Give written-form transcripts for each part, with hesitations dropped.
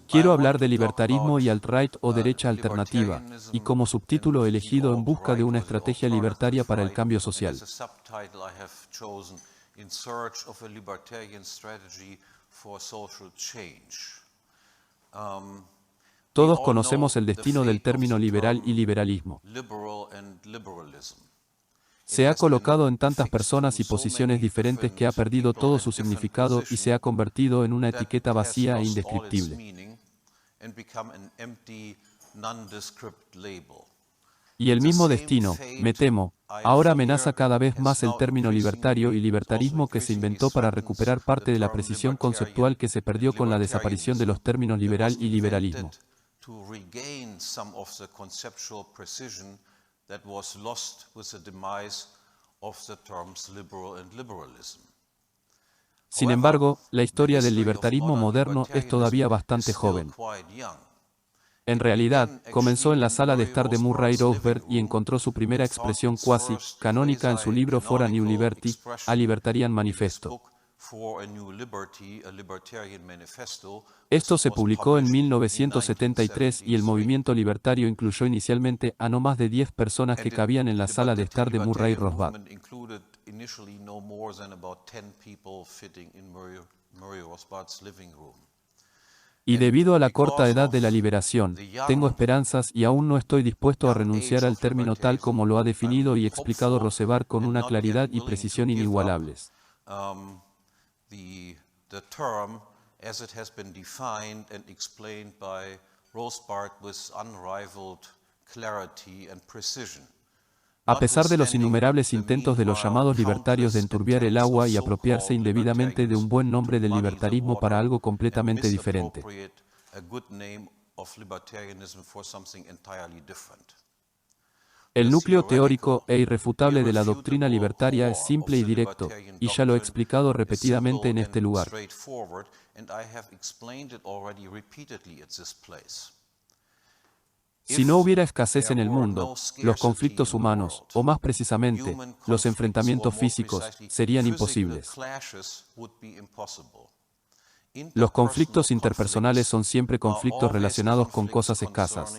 Quiero hablar de libertarismo y alt-right o derecha alternativa, y como subtítulo elegido En busca de una estrategia libertaria para el cambio social. Todos conocemos el destino del término liberal y liberalismo. Se ha colocado en tantas personas y posiciones diferentes que ha perdido todo su significado y se ha convertido en una etiqueta vacía e indescriptible. Y el mismo destino, me temo, ahora amenaza cada vez más el término libertario y libertarismo que se inventó para recuperar parte de la precisión conceptual que se perdió con la desaparición de los términos liberal y liberalismo. Sin embargo, la historia del libertarismo moderno es todavía bastante joven. En realidad, comenzó en la sala de estar de Murray Rothbard y encontró su primera expresión cuasi-canónica en su libro For a New Liberty, A Libertarian Manifesto. Esto se publicó en 1973 y el movimiento libertario incluyó inicialmente a no más de 10 personas que cabían en la sala de estar de Murray Rothbard. Y debido a la corta edad de la liberación, tengo esperanzas y aún no estoy dispuesto a renunciar al término tal como lo ha definido y explicado Rothbard con una claridad y precisión inigualables. The term as it has been defined and explained by Rothbard with unrivaled clarity and precision. A pesar de los innumerables intentos de los llamados libertarios de enturbiar el agua y apropiarse indebidamente de un buen nombre del libertarismo para algo completamente diferente. El núcleo teórico e irrefutable de la doctrina libertaria es simple y directo, y ya lo he explicado repetidamente en este lugar. Si no hubiera escasez en el mundo, los conflictos humanos, o más precisamente, los enfrentamientos físicos, serían imposibles. Los conflictos interpersonales son siempre conflictos relacionados con cosas escasas.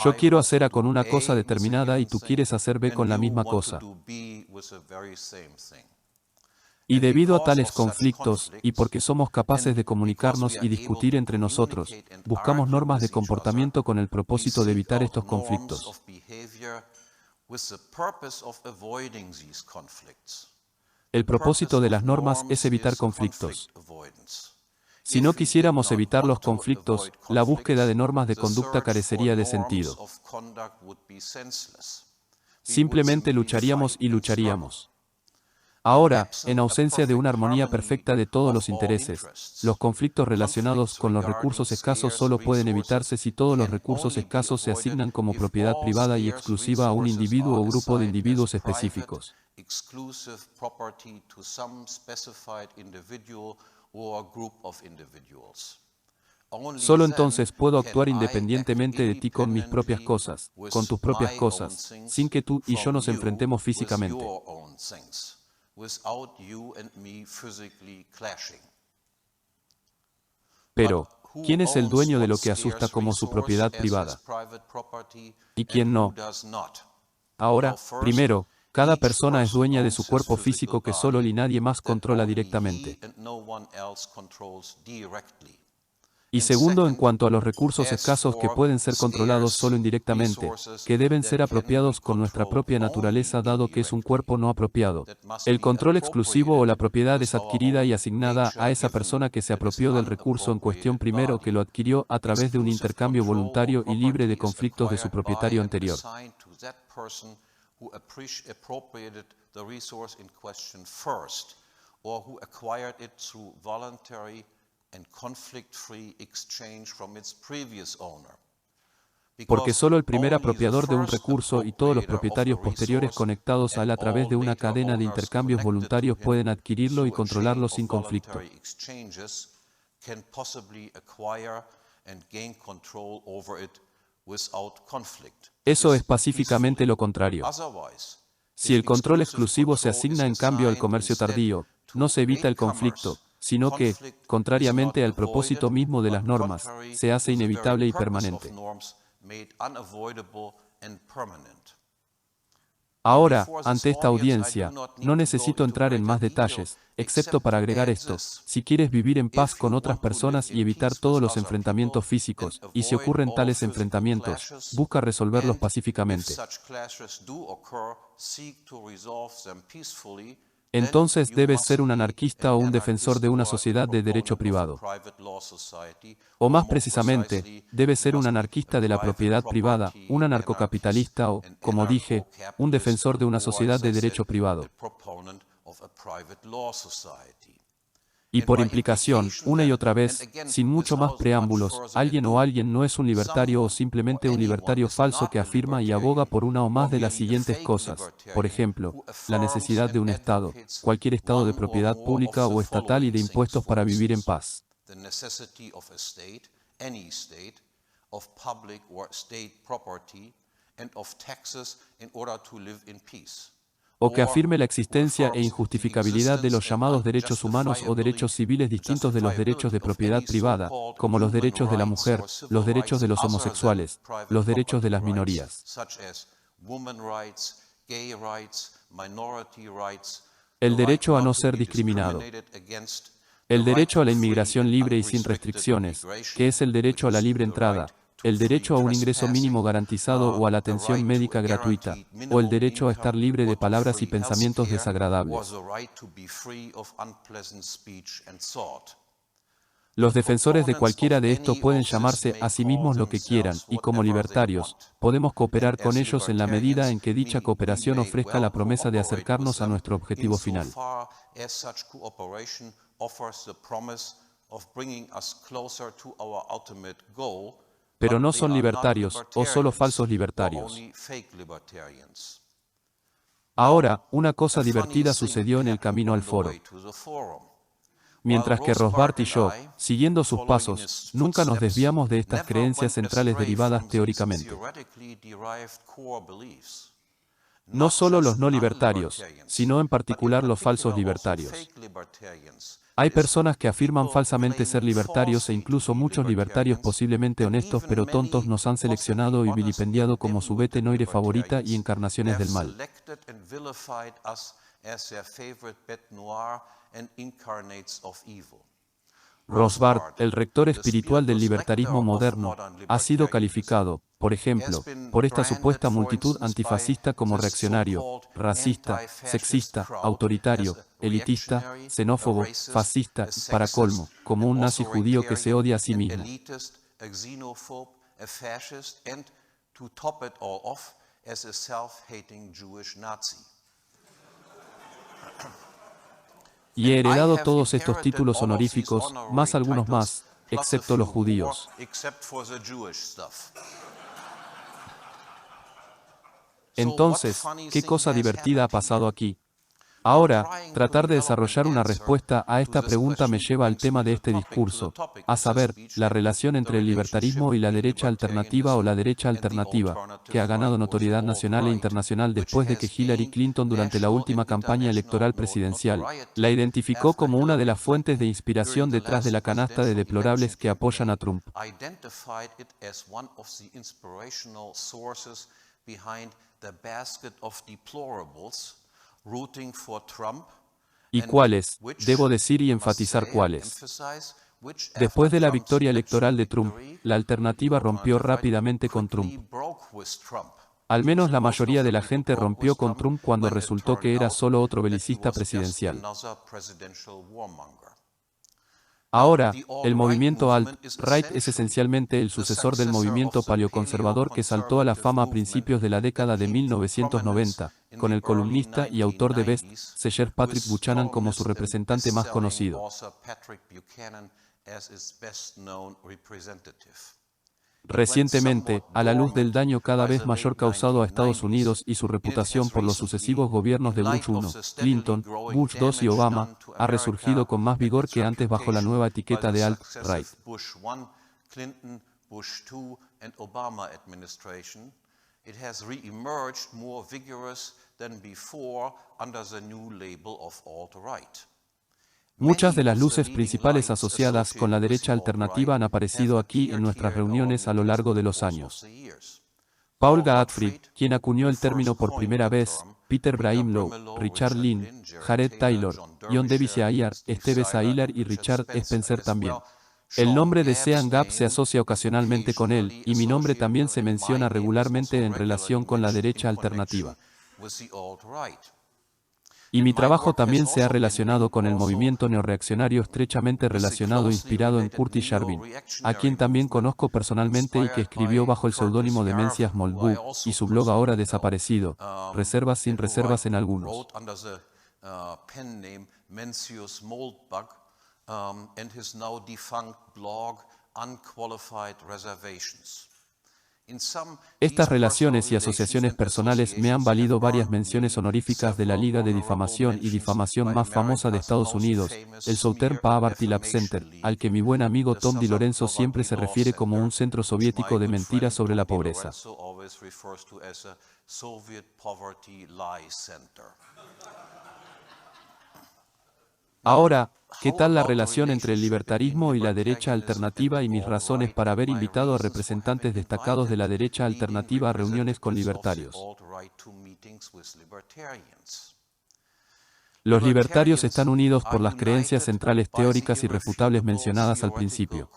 Yo quiero hacer A con una cosa determinada y tú quieres hacer B con la misma cosa. Y debido a tales conflictos, y porque somos capaces de comunicarnos y discutir entre nosotros, buscamos normas de comportamiento con el propósito de evitar estos conflictos. El propósito de las normas es evitar conflictos. Si no quisiéramos evitar los conflictos, la búsqueda de normas de conducta carecería de sentido. Simplemente lucharíamos y lucharíamos. Ahora, en ausencia de una armonía perfecta de todos los intereses, los conflictos relacionados con los recursos escasos solo pueden evitarse si todos los recursos escasos se asignan como propiedad privada y exclusiva a un individuo o grupo de individuos específicos. Solo entonces puedo actuar independientemente de ti con mis propias cosas, con tus propias cosas, sin que tú y yo nos enfrentemos físicamente. Pero, ¿quién es el dueño de lo que asusta como su propiedad privada? ¿Y quién no? Ahora, primero, cada persona es dueña de su cuerpo físico que solo él y nadie más controla directamente. Y segundo, en cuanto a los recursos escasos que pueden ser controlados solo indirectamente, que deben ser apropiados con nuestra propia naturaleza dado que es un cuerpo no apropiado. El control exclusivo o la propiedad es adquirida y asignada a esa persona que se apropió del recurso en cuestión primero que lo adquirió a través de un intercambio voluntario y libre de conflictos de su propietario anterior. Porque solo el primer apropiador de un recurso y todos los propietarios posteriores conectados a él a través de una cadena de intercambios voluntarios pueden adquirirlo y controlarlo sin conflicto. Eso es pacíficamente lo contrario. Si el control exclusivo se asigna en cambio al comercio tardío, no se evita el conflicto, sino que, contrariamente al propósito mismo de las normas, se hace inevitable y permanente. Ahora, ante esta audiencia, no necesito entrar en más detalles, excepto para agregar esto: si quieres vivir en paz con otras personas y evitar todos los enfrentamientos físicos, y si ocurren tales enfrentamientos, busca resolverlos pacíficamente. Entonces debes ser un anarquista o un defensor de una sociedad de derecho privado. O más precisamente, debes ser un anarquista de la propiedad privada, un anarcocapitalista o, como dije, un defensor de una sociedad de derecho privado. Y por implicación, una y otra vez, sin mucho más preámbulos, alguien no es un libertario o simplemente un libertario falso que afirma y aboga por una o más de las siguientes cosas. Por ejemplo, la necesidad de un Estado, cualquier Estado de propiedad pública o estatal y de impuestos para vivir en paz. O que afirme la existencia e injustificabilidad de los llamados derechos humanos o derechos civiles distintos de los derechos de propiedad privada, como los derechos de la mujer, los derechos de los homosexuales, los derechos de las minorías. El derecho a no ser discriminado. El derecho a la inmigración libre y sin restricciones, que es el derecho a la libre entrada, el derecho a un ingreso mínimo garantizado o a la atención médica gratuita, o el derecho a estar libre de palabras y pensamientos desagradables. Los defensores de cualquiera de esto pueden llamarse a sí mismos lo que quieran, y como libertarios, podemos cooperar con ellos en la medida en que dicha cooperación ofrezca la promesa de acercarnos a nuestro objetivo final. Pero no son libertarios, o solo falsos libertarios. Ahora, una cosa divertida sucedió en el camino al foro. Mientras que Rothbard y yo, siguiendo sus pasos, nunca nos desviamos de estas creencias centrales derivadas teóricamente. No solo los no libertarios, sino en particular los falsos libertarios. Hay personas que afirman falsamente ser libertarios e incluso muchos libertarios posiblemente honestos pero tontos nos han seleccionado y vilipendiado como su bête noire favorita y encarnaciones del mal. Rothbard, el rector espiritual del libertarismo moderno, ha sido calificado, por ejemplo, por esta supuesta multitud antifascista como reaccionario, racista, sexista, autoritario, elitista, xenófobo, fascista y, para colmo, como un nazi judío que se odia a sí mismo. Y he heredado todos estos títulos honoríficos, más algunos más, excepto los judíos. Entonces, ¿qué cosa divertida ha pasado aquí? Ahora, tratar de desarrollar una respuesta a esta pregunta me lleva al tema de este discurso, a saber, la relación entre el libertarismo y la derecha alternativa o la derecha alternativa, que ha ganado notoriedad nacional e internacional después de que Hillary Clinton durante la última campaña electoral presidencial, la identificó como una de las fuentes de inspiración detrás de la canasta de deplorables que apoyan a Trump. ¿Y cuáles? Debo decir y enfatizar cuáles. Después de la victoria electoral de Trump, la alternativa rompió rápidamente con Trump. Al menos la mayoría de la gente rompió con Trump cuando resultó que era solo otro belicista presidencial. Ahora, el movimiento alt-right es esencialmente el sucesor del movimiento paleoconservador que saltó a la fama a principios de la década de 1990, con el columnista y autor de best-seller Patrick Buchanan como su representante más conocido. Recientemente, a la luz del daño cada vez mayor causado a Estados Unidos y su reputación por los sucesivos gobiernos de Bush I, Clinton, Bush II y Obama, ha resurgido con más vigor que antes bajo la nueva etiqueta de alt-right. It has re-emerged more vigorous than before under the new label of alt-right. Muchas de las luces principales asociadas con la derecha alternativa han aparecido aquí en nuestras reuniones a lo largo de los años. Paul Gottfried, quien acuñó el término por primera vez, Peter Braimlow, Richard Lynn, Jared Taylor, John Davis Ayer, Steve Sailer y Richard Spencer también. El nombre de Sean Gap se asocia ocasionalmente con él, y mi nombre también se menciona regularmente en relación con la derecha alternativa. Y mi trabajo también se ha relacionado con el movimiento neorreaccionario estrechamente relacionado inspirado en Curtis Yarvin, a quien también conozco personalmente y que escribió bajo el seudónimo de Mencius Moldbug, y su blog ahora desaparecido, Reservas sin reservas en algunos. And his now defunct blog, Unqualified Reservations. Estas relaciones y asociaciones personales me han valido varias menciones honoríficas de la Liga de Difamación y Difamación más famosa de Estados Unidos, el Southern Poverty Law Center, al que mi buen amigo Tom DiLorenzo siempre se refiere como un centro soviético de mentiras sobre la pobreza. Ahora, ¿qué tal la relación entre el libertarismo y la derecha alternativa y mis razones para haber invitado a representantes destacados de la derecha alternativa a reuniones con libertarios? Los libertarios están unidos por las creencias centrales teóricas irrefutables mencionadas al principio.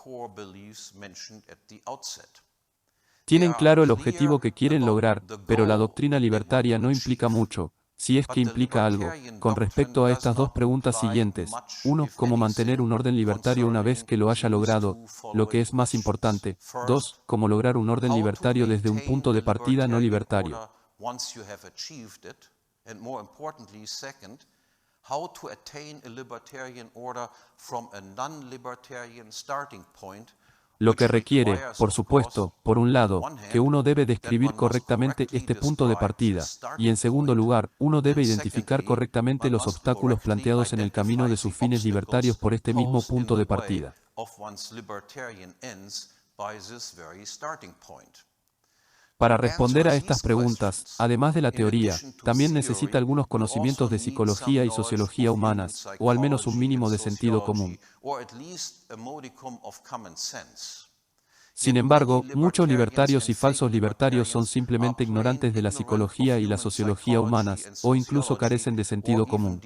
Tienen claro el objetivo que quieren lograr, pero la doctrina libertaria no implica mucho, si es que implica algo, con respecto a estas dos preguntas siguientes. 1. Cómo mantener un orden libertario una vez que lo haya logrado, lo que es más importante. 2. Cómo lograr un orden libertario desde un punto de partida no libertario. Lo que requiere, por supuesto, por un lado, que uno debe describir correctamente este punto de partida, y en segundo lugar, uno debe identificar correctamente los obstáculos planteados en el camino de sus fines libertarios por este mismo punto de partida. Para responder a estas preguntas, además de la teoría, también necesita algunos conocimientos de psicología y sociología humanas, o al menos un mínimo de sentido común. Sin embargo, muchos libertarios y falsos libertarios son simplemente ignorantes de la psicología y la sociología humanas, o incluso carecen de sentido común.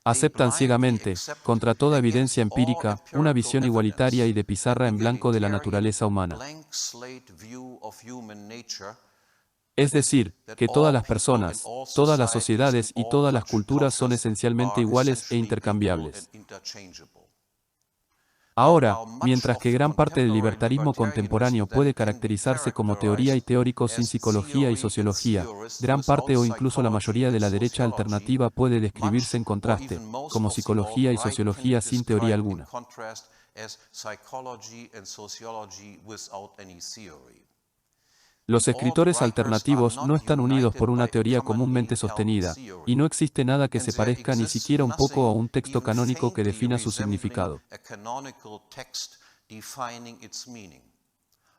Aceptan ciegamente, contra toda evidencia empírica, una visión igualitaria y de pizarra en blanco de la naturaleza humana. Es decir, que todas las personas, todas las sociedades y todas las culturas son esencialmente iguales e intercambiables. Ahora, mientras que gran parte del libertarismo contemporáneo puede caracterizarse como teoría y teórico sin psicología y sociología, gran parte o incluso la mayoría de la derecha alternativa puede describirse en contraste, como psicología y sociología sin teoría alguna. Los escritores alternativos no están unidos por una teoría comúnmente sostenida, y no existe nada que se parezca ni siquiera un poco a un texto canónico que defina su significado.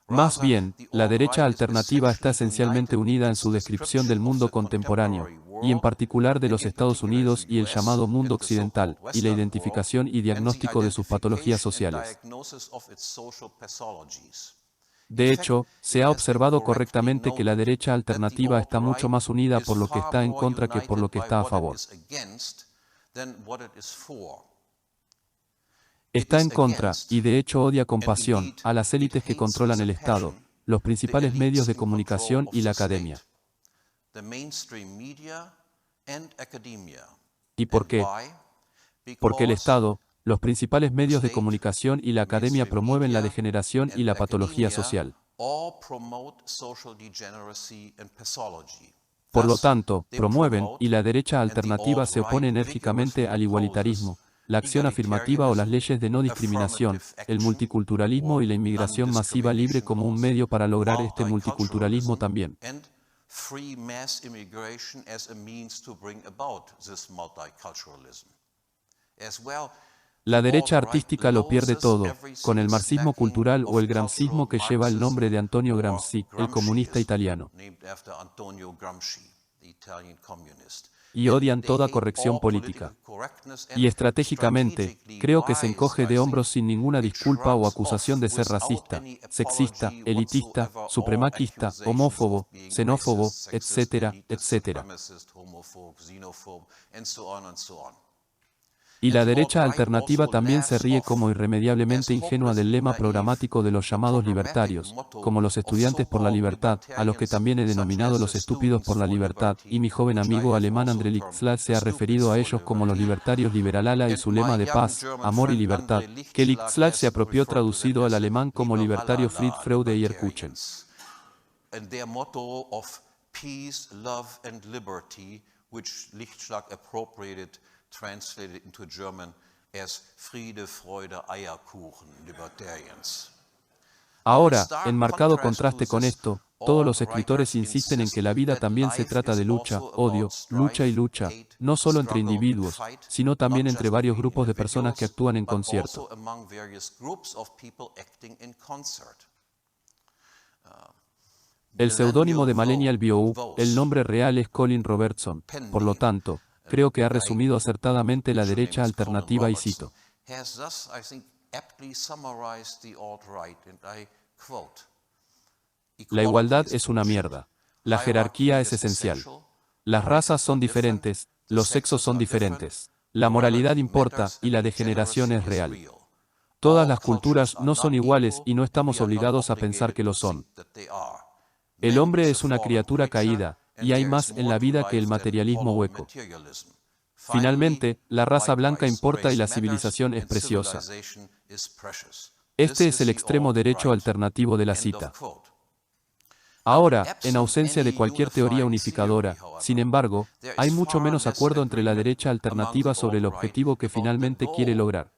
Más bien, la derecha alternativa está esencialmente unida en su descripción del mundo contemporáneo, y en particular de los Estados Unidos y el llamado mundo occidental, y la identificación y diagnóstico de sus patologías sociales. De hecho, se ha observado correctamente que la derecha alternativa está mucho más unida por lo que está en contra que por lo que está a favor. Está en contra, y de hecho odia con pasión, a las élites que controlan el Estado, los principales medios de comunicación y la academia. ¿Y por qué? Porque el Estado, los principales medios de comunicación y la academia promueven la degeneración y la patología social. Por lo tanto, promueven, y la derecha alternativa se opone enérgicamente al igualitarismo, la acción afirmativa o las leyes de no discriminación, el multiculturalismo y la inmigración masiva libre como un medio para lograr este multiculturalismo también. La derecha artística lo pierde todo, con el marxismo cultural o el gramscismo que lleva el nombre de Antonio Gramsci, el comunista italiano. y odian toda corrección política. Y estratégicamente, creo que se encoge de hombros sin ninguna disculpa o acusación de ser racista, sexista, elitista, supremacista, homófobo, xenófobo, etcétera, etcétera. Y la derecha alternativa también se ríe como irremediablemente ingenua del lema programático de los llamados libertarios, como los estudiantes por la libertad, a los que también he denominado los estúpidos por la libertad, y mi joven amigo alemán André Lichtschlag se ha referido a ellos como los libertarios liberalala y su lema de paz, amor y libertad, que Lichtschlag se apropió traducido al alemán como libertario Fried, Freude, Eierkuchen. And their motto of peace, love and liberty, which Lichtschlag appropriated, translated into German as Friede, Freude, Eierkuchen, Libertarians. Ahora, en marcado contraste con esto, todos los escritores insisten en que la vida también se trata de lucha, odio, lucha y lucha, no solo entre individuos, sino también entre varios grupos de personas que actúan en concierto. El seudónimo de Malenial Biou, el nombre real es Colin Robertson, por lo tanto, creo que ha resumido acertadamente la derecha alternativa y cito. La igualdad es una mierda. La jerarquía es esencial. Las razas son diferentes, los sexos son diferentes. La moralidad importa y la degeneración es real. Todas las culturas no son iguales y no estamos obligados a pensar que lo son. El hombre es una criatura caída, y hay más en la vida que el materialismo hueco. Finalmente, la raza blanca importa y la civilización es preciosa. Este es el extremo derecho alternativo de la cita. Ahora, en ausencia de cualquier teoría unificadora, sin embargo, hay mucho menos acuerdo entre la derecha alternativa sobre el objetivo que finalmente quiere lograr.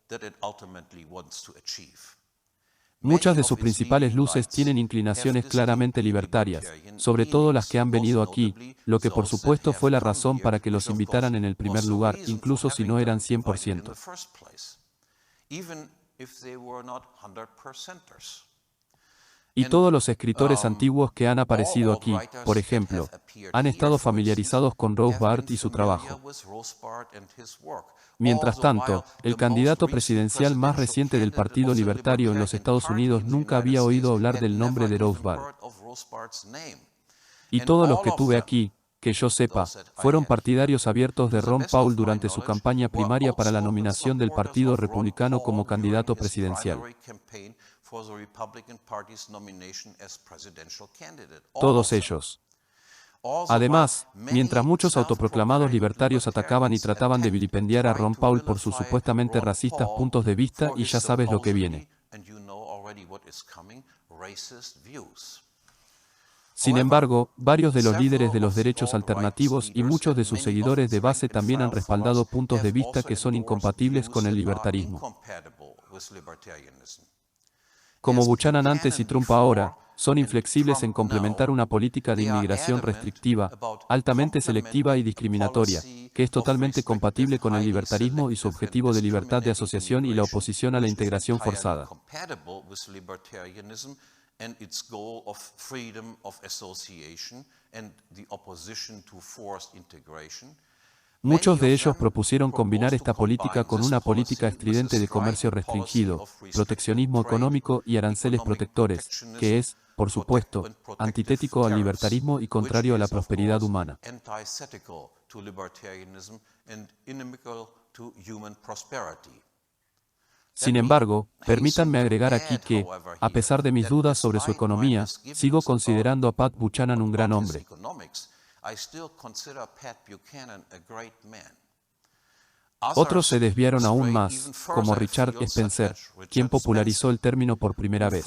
Muchas de sus principales luces tienen inclinaciones claramente libertarias, sobre todo las que han venido aquí, lo que por supuesto fue la razón para que los invitaran en el primer lugar, incluso si no eran 100%. Y todos los escritores antiguos que han aparecido aquí, por ejemplo, han estado familiarizados con Rothbard y su trabajo. Mientras tanto, el candidato presidencial más reciente del Partido Libertario en los Estados Unidos nunca había oído hablar del nombre de Rothbard. Y todos los que tuve aquí, que yo sepa, fueron partidarios abiertos de Ron Paul durante su campaña primaria para la nominación del Partido Republicano como candidato presidencial. Todos ellos. Además, mientras muchos autoproclamados libertarios atacaban y trataban de vilipendiar a Ron Paul por sus supuestamente racistas puntos de vista, y ya sabes lo que viene. Sin embargo, varios de los líderes de los derechos alternativos y muchos de sus seguidores de base también han respaldado puntos de vista que son incompatibles con el libertarismo. Como Buchanan antes y Trump ahora, son inflexibles en complementar una política de inmigración restrictiva, altamente selectiva y discriminatoria, que es totalmente compatible con el libertarismo y su objetivo de libertad de asociación y la oposición a la integración forzada. Muchos de ellos propusieron combinar esta política con una política estridente de comercio restringido, proteccionismo económico y aranceles protectores, que es, por supuesto, antitético al libertarismo y contrario a la prosperidad humana. Sin embargo, permítanme agregar aquí que, a pesar de mis dudas sobre su economía, sigo considerando a Pat Buchanan un gran hombre. Otros se desviaron aún más, como Richard Spencer, quien popularizó el término por primera vez.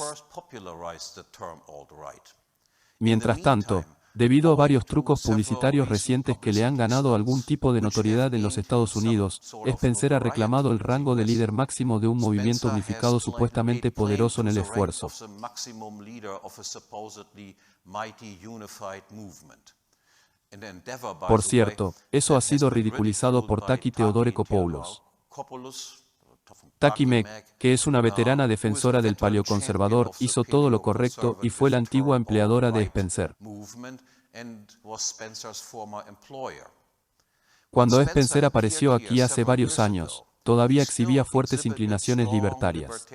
Mientras tanto, debido a varios trucos publicitarios recientes que le han ganado algún tipo de notoriedad en los Estados Unidos, Spencer ha reclamado el rango de líder máximo de un movimiento unificado supuestamente poderoso en el esfuerzo. Por cierto, eso ha sido ridiculizado por Taki Theodorekopoulos. Taki Mek, que es una veterana defensora del paleoconservador, hizo todo lo correcto y fue la antigua empleadora de Spencer. Cuando Spencer apareció aquí hace varios años, todavía exhibía fuertes inclinaciones libertarias.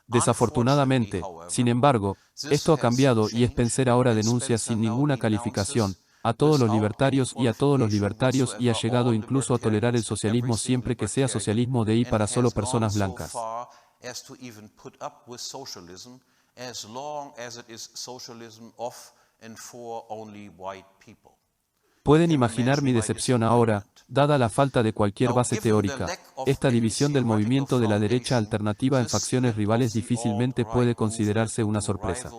Desafortunadamente, sin embargo, esto ha cambiado y Spencer ahora denuncia sin ninguna calificación a todos los libertarios y a todos los libertarios y ha llegado incluso a tolerar el socialismo siempre que sea socialismo de y para solo personas blancas. Pueden imaginar mi decepción ahora, dada la falta de cualquier base teórica. Esta división del movimiento de la derecha alternativa en facciones rivales difícilmente puede considerarse una sorpresa.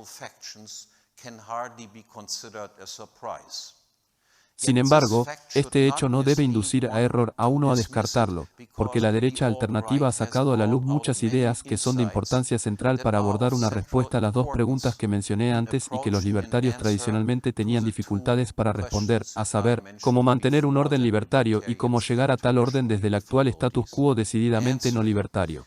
Sin embargo, este hecho no debe inducir a error a uno a descartarlo, porque la derecha alternativa ha sacado a la luz muchas ideas que son de importancia central para abordar una respuesta a las dos preguntas que mencioné antes y que los libertarios tradicionalmente tenían dificultades para responder, a saber, cómo mantener un orden libertario y cómo llegar a tal orden desde el actual status quo decididamente no libertario.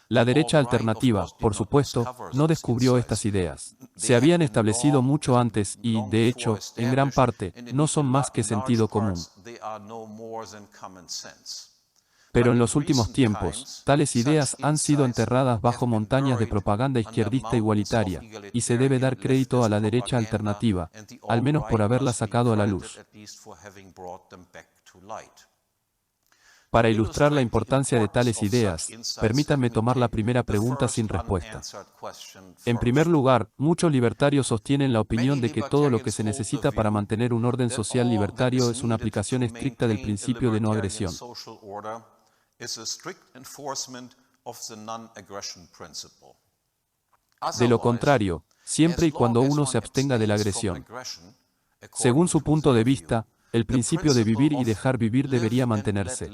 La derecha alternativa, por supuesto, no descubrió estas ideas. Se habían establecido mucho antes y, de hecho, en gran parte, no son más que sentido común. Pero en los últimos tiempos, tales ideas han sido enterradas bajo montañas de propaganda izquierdista igualitaria, y se debe dar crédito a la derecha alternativa, al menos por haberlas sacado a la luz. Para ilustrar la importancia de tales ideas, permítanme tomar la primera pregunta sin respuesta. En primer lugar, muchos libertarios sostienen la opinión de que todo lo que se necesita para mantener un orden social libertario es una aplicación estricta del principio de no agresión. De lo contrario, siempre y cuando uno se abstenga de la agresión. Según su punto de vista, el principio de vivir y dejar vivir debería mantenerse.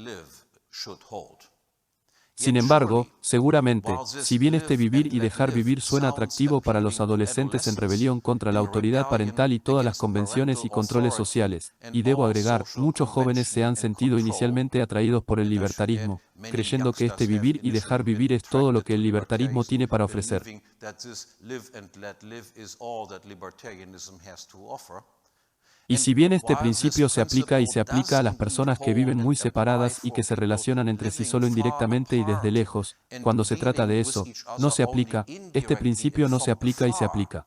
Sin embargo, seguramente, si bien este vivir y dejar vivir suena atractivo para los adolescentes en rebelión contra la autoridad parental y todas las convenciones y controles sociales, y debo agregar, muchos jóvenes se han sentido inicialmente atraídos por el libertarismo, creyendo que este vivir y dejar vivir es todo lo que el libertarismo tiene para ofrecer. Y si bien este principio se aplica y se aplica a las personas que viven muy separadas y que se relacionan entre sí solo indirectamente y desde lejos, cuando se trata de eso, no se aplica, este principio no se aplica y se aplica.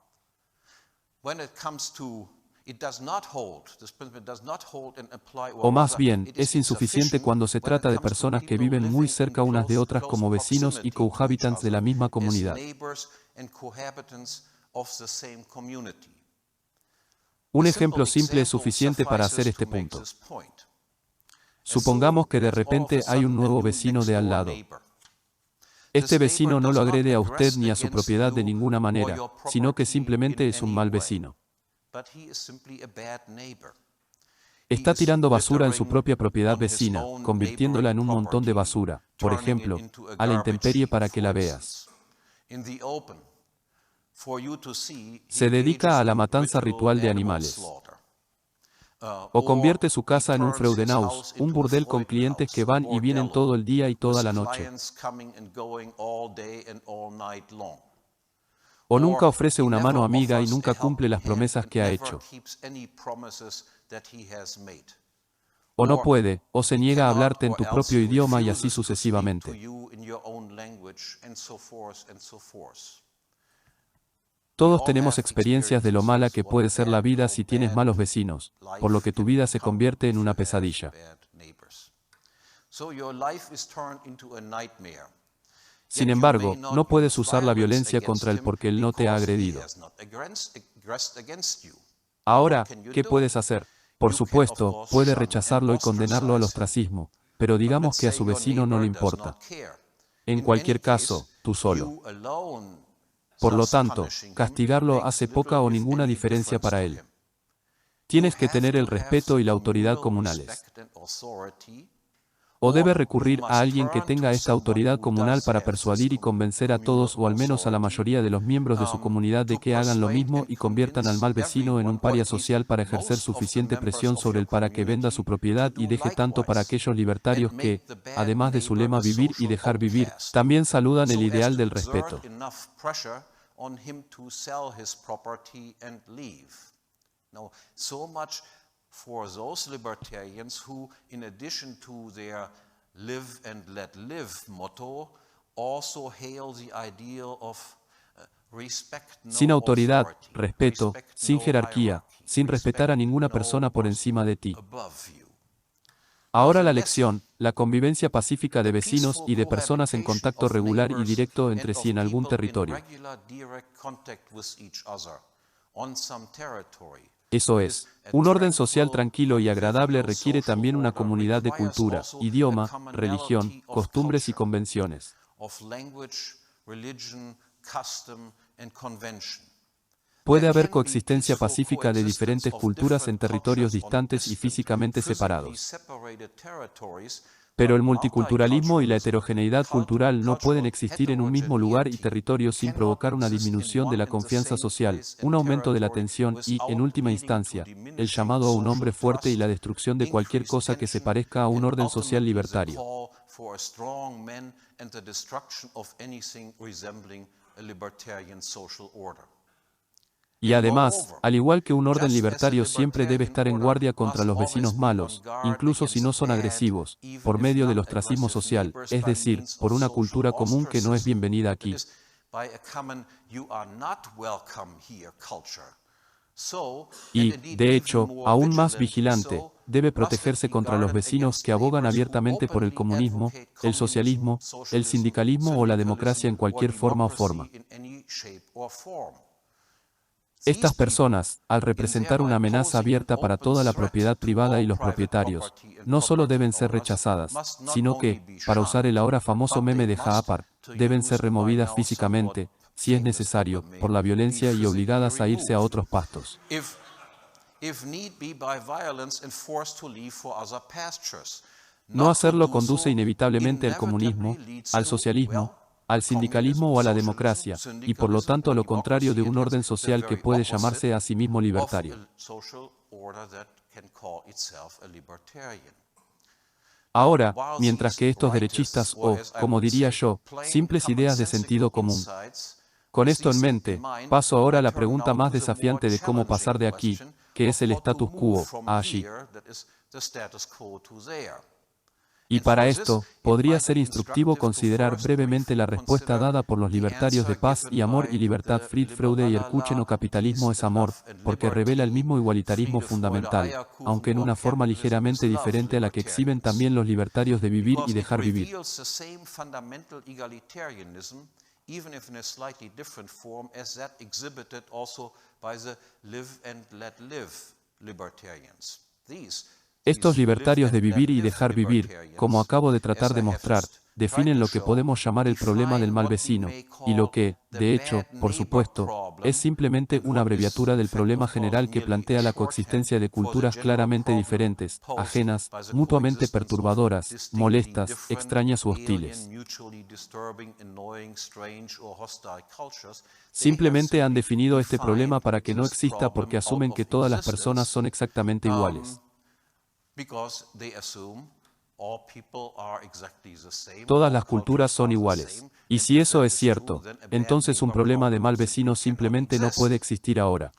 O más bien, es insuficiente cuando se trata de personas que viven muy cerca unas de otras como vecinos y cohabitants de la misma comunidad. Un ejemplo simple es suficiente para hacer este punto. Supongamos que de repente hay un nuevo vecino de al lado. Este vecino no lo agrede a usted ni a su propiedad de ninguna manera, sino que simplemente es un mal vecino. Está tirando basura en su propia propiedad vecina, convirtiéndola en un montón de basura, por ejemplo, a la intemperie para que la veas. Se dedica a la matanza ritual de animales. O convierte su casa en un Freudenhaus, un burdel con clientes que van y vienen todo el día y toda la noche. O nunca ofrece una mano amiga y nunca cumple las promesas que ha hecho. O no puede, o se niega a hablarte en tu propio idioma y así sucesivamente. Todos tenemos experiencias de lo mala que puede ser la vida si tienes malos vecinos, por lo que tu vida se convierte en una pesadilla. Sin embargo, no puedes usar la violencia contra él porque él no te ha agredido. Ahora, ¿qué puedes hacer? Por supuesto, puede rechazarlo y condenarlo al ostracismo, pero digamos que a su vecino no le importa. En cualquier caso, tú solo. Por lo tanto, castigarlo hace poca o ninguna diferencia para él. Tienes que tener el respeto y la autoridad comunales. O debe recurrir a alguien que tenga esta autoridad comunal para persuadir y convencer a todos o al menos a la mayoría de los miembros de su comunidad de que hagan lo mismo y conviertan al mal vecino en un paria social para ejercer suficiente presión sobre él para que venda su propiedad y deje tanto para aquellos libertarios que, además de su lema vivir y dejar vivir, también saludan el ideal del respeto. For those libertarians who, in addition to their live and let live motto, also hail the ideal of respect no Sin autoridad, authority, respeto, respect sin no jerarquía, hierarchy, sin respetar a respect ninguna no persona por person encima de ti. above you. Ahora la lección, la convivencia pacífica de vecinos y de personas en contacto regular y directo entre sí en algún territorio. Eso es, un orden social tranquilo y agradable requiere también una comunidad de cultura, idioma, religión, costumbres y convenciones. Puede haber coexistencia pacífica de diferentes culturas en territorios distantes y físicamente separados. Pero el multiculturalismo y la heterogeneidad cultural no pueden existir en un mismo lugar y territorio sin provocar una disminución de la confianza social, un aumento de la tensión y, en última instancia, el llamado a un hombre fuerte y la destrucción de cualquier cosa que se parezca a un orden social libertario. Y además, al igual que un orden libertario siempre debe estar en guardia contra los vecinos malos, incluso si no son agresivos, por medio del ostracismo social, es decir, por una cultura común que no es bienvenida aquí. Y, de hecho, aún más vigilante, debe protegerse contra los vecinos que abogan abiertamente por el comunismo, el socialismo, el sindicalismo o la democracia en cualquier forma o forma. Estas personas, al representar una amenaza abierta para toda la propiedad privada y los propietarios, no solo deben ser rechazadas, sino que, para usar el ahora famoso meme de Jaapar, deben ser removidas físicamente, si es necesario, por la violencia y obligadas a irse a otros pastos. No hacerlo conduce inevitablemente al comunismo, al socialismo, al sindicalismo o a la democracia, y por lo tanto a lo contrario de un orden social que puede llamarse a sí mismo libertario. Ahora, mientras que estos derechistas o, como diría yo, simples ideas de sentido común. Con esto en mente, paso ahora a la pregunta más desafiante de cómo pasar de aquí, que es el status quo, a allí. Y para esto, podría ser instructivo considerar brevemente la respuesta dada por los libertarios de paz y amor y libertad Fried, Freude y Erkuchen o capitalismo es amor, porque revela el mismo igualitarismo fundamental, aunque en una forma ligeramente diferente a la que exhiben también los libertarios de vivir y dejar vivir. Even if in a slightly different form as that exhibited also by the live and let live libertarians. Estos libertarios de vivir y dejar vivir, como acabo de tratar de mostrar, definen lo que podemos llamar el problema del mal vecino, y lo que, de hecho, por supuesto, es simplemente una abreviatura del problema general que plantea la coexistencia de culturas claramente diferentes, ajenas, mutuamente perturbadoras, molestas, extrañas u hostiles. Simplemente han definido este problema para que no exista porque asumen que todas las personas son exactamente iguales. Todas las culturas son iguales. Y si eso es cierto, entonces un problema de mal vecino simplemente no puede existir ahora.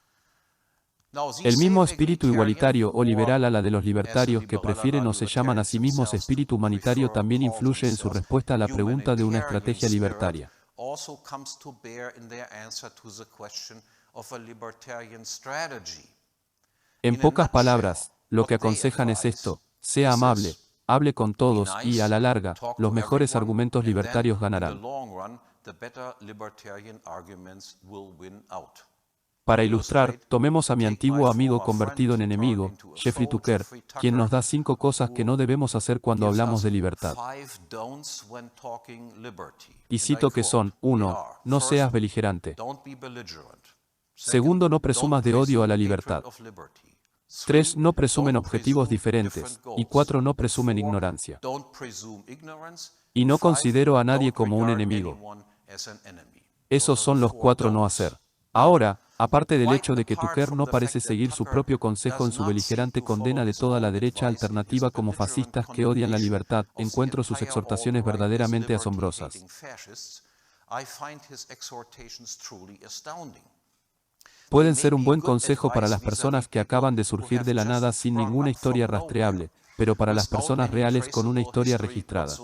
El mismo espíritu igualitario o liberal a la de los libertarios que prefieren o se llaman a sí mismos espíritu humanitario también influye en su respuesta a la pregunta de una estrategia libertaria. En pocas palabras, lo que aconsejan es esto: sea amable, hable con todos y, a la larga, los mejores argumentos libertarios ganarán. Para ilustrar, tomemos a mi antiguo amigo convertido en enemigo, Jeffrey Tucker, quien nos da 5 cosas que no debemos hacer cuando hablamos de libertad. Y cito que son: 1. No seas beligerante. 2. No presumas de odio a la libertad. 3. No presumen objetivos diferentes. Y 4. No presumen ignorancia. Y no considero a nadie como un enemigo. Esos son los 4 no hacer. Ahora, aparte del hecho de que Tucker no parece seguir su propio consejo en su beligerante condena de toda la derecha alternativa como fascistas que odian la libertad, encuentro sus exhortaciones verdaderamente asombrosas. Pueden ser un buen consejo para las personas que acaban de surgir de la nada sin ninguna historia rastreable, pero para las personas reales con una historia registrada.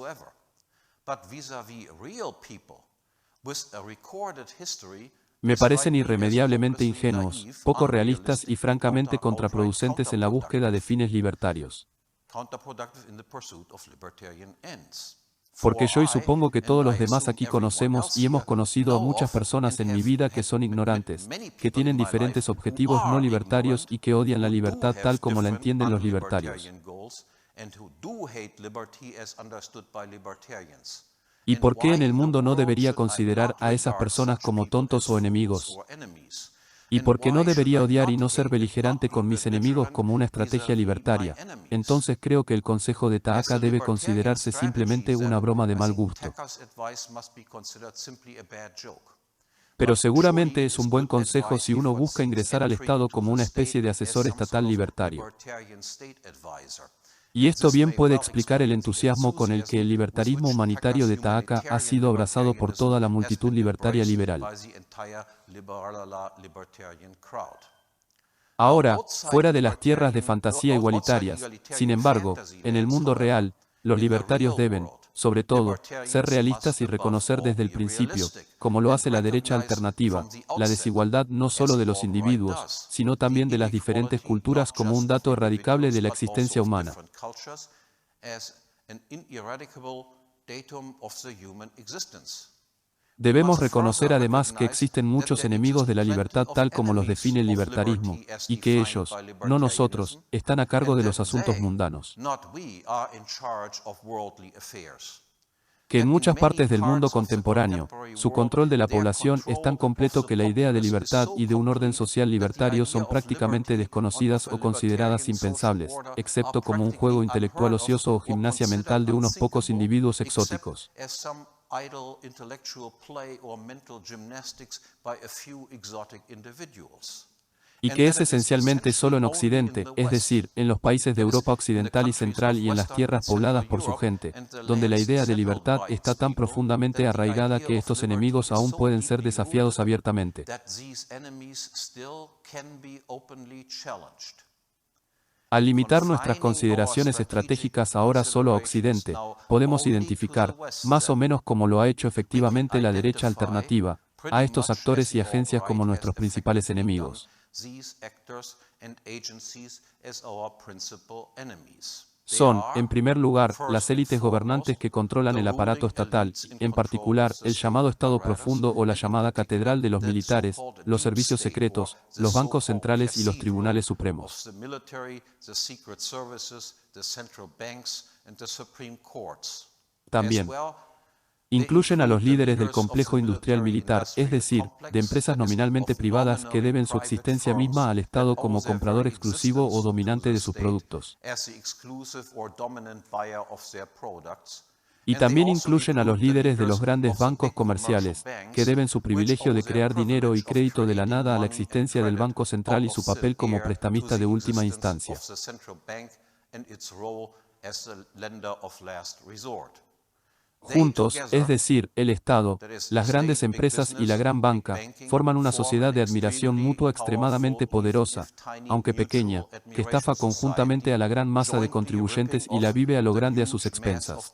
Me parecen irremediablemente ingenuos, poco realistas y francamente contraproducentes en la búsqueda de fines libertarios. Porque yo y supongo que todos los demás aquí conocemos y hemos conocido a muchas personas en mi vida que son ignorantes, que tienen diferentes objetivos no libertarios y que odian la libertad tal como la entienden los libertarios. ¿Y por qué en el mundo no debería considerar a esas personas como tontos o enemigos? ¿Y por qué no debería odiar y no ser beligerante con mis enemigos como una estrategia libertaria? Entonces creo que el consejo de Taaka debe considerarse simplemente una broma de mal gusto. Pero seguramente es un buen consejo si uno busca ingresar al Estado como una especie de asesor estatal libertario. Y esto bien puede explicar el entusiasmo con el que el libertarismo humanitario de Taaka ha sido abrazado por toda la multitud libertaria liberal. Ahora, fuera de las tierras de fantasía igualitarias, sin embargo, en el mundo real, los libertarios deben, sobre todo, ser realistas y reconocer desde el principio, como lo hace la derecha alternativa, la desigualdad no solo de los individuos, sino también de las diferentes culturas como un dato erradicable de la existencia humana. Debemos reconocer además que existen muchos enemigos de la libertad tal como los define el libertarismo, y que ellos, no nosotros, están a cargo de los asuntos mundanos. Que en muchas partes del mundo contemporáneo, su control de la población es tan completo que la idea de libertad y de un orden social libertario son prácticamente desconocidas o consideradas impensables, excepto como un juego intelectual ocioso o gimnasia mental de unos pocos individuos exóticos. Idle intellectual play or mental gymnastics by a few exotic individuals. Y que es esencialmente solo en Occidente, es decir, en los países de Europa Occidental y Central y en las tierras pobladas por su gente, donde la idea de libertad está tan profundamente arraigada que estos enemigos aún pueden ser desafiados abiertamente. Al limitar nuestras consideraciones estratégicas ahora solo a Occidente, podemos identificar, más o menos como lo ha hecho efectivamente la derecha alternativa, a estos actores y agencias como nuestros principales enemigos. Son, en primer lugar, las élites gobernantes que controlan el aparato estatal, en particular, el llamado Estado profundo o la llamada Catedral de los militares, los servicios secretos, los bancos centrales y los tribunales supremos. También incluyen a los líderes del complejo industrial militar, es decir, de empresas nominalmente privadas que deben su existencia misma al Estado como comprador exclusivo o dominante de sus productos. Y también incluyen a los líderes de los grandes bancos comerciales, que deben su privilegio de crear dinero y crédito de la nada a la existencia del Banco Central y su papel como prestamista de última instancia. Juntos, es decir, el Estado, las grandes empresas y la gran banca, forman una sociedad de admiración mutua extremadamente poderosa, aunque pequeña, que estafa conjuntamente a la gran masa de contribuyentes y la vive a lo grande a sus expensas.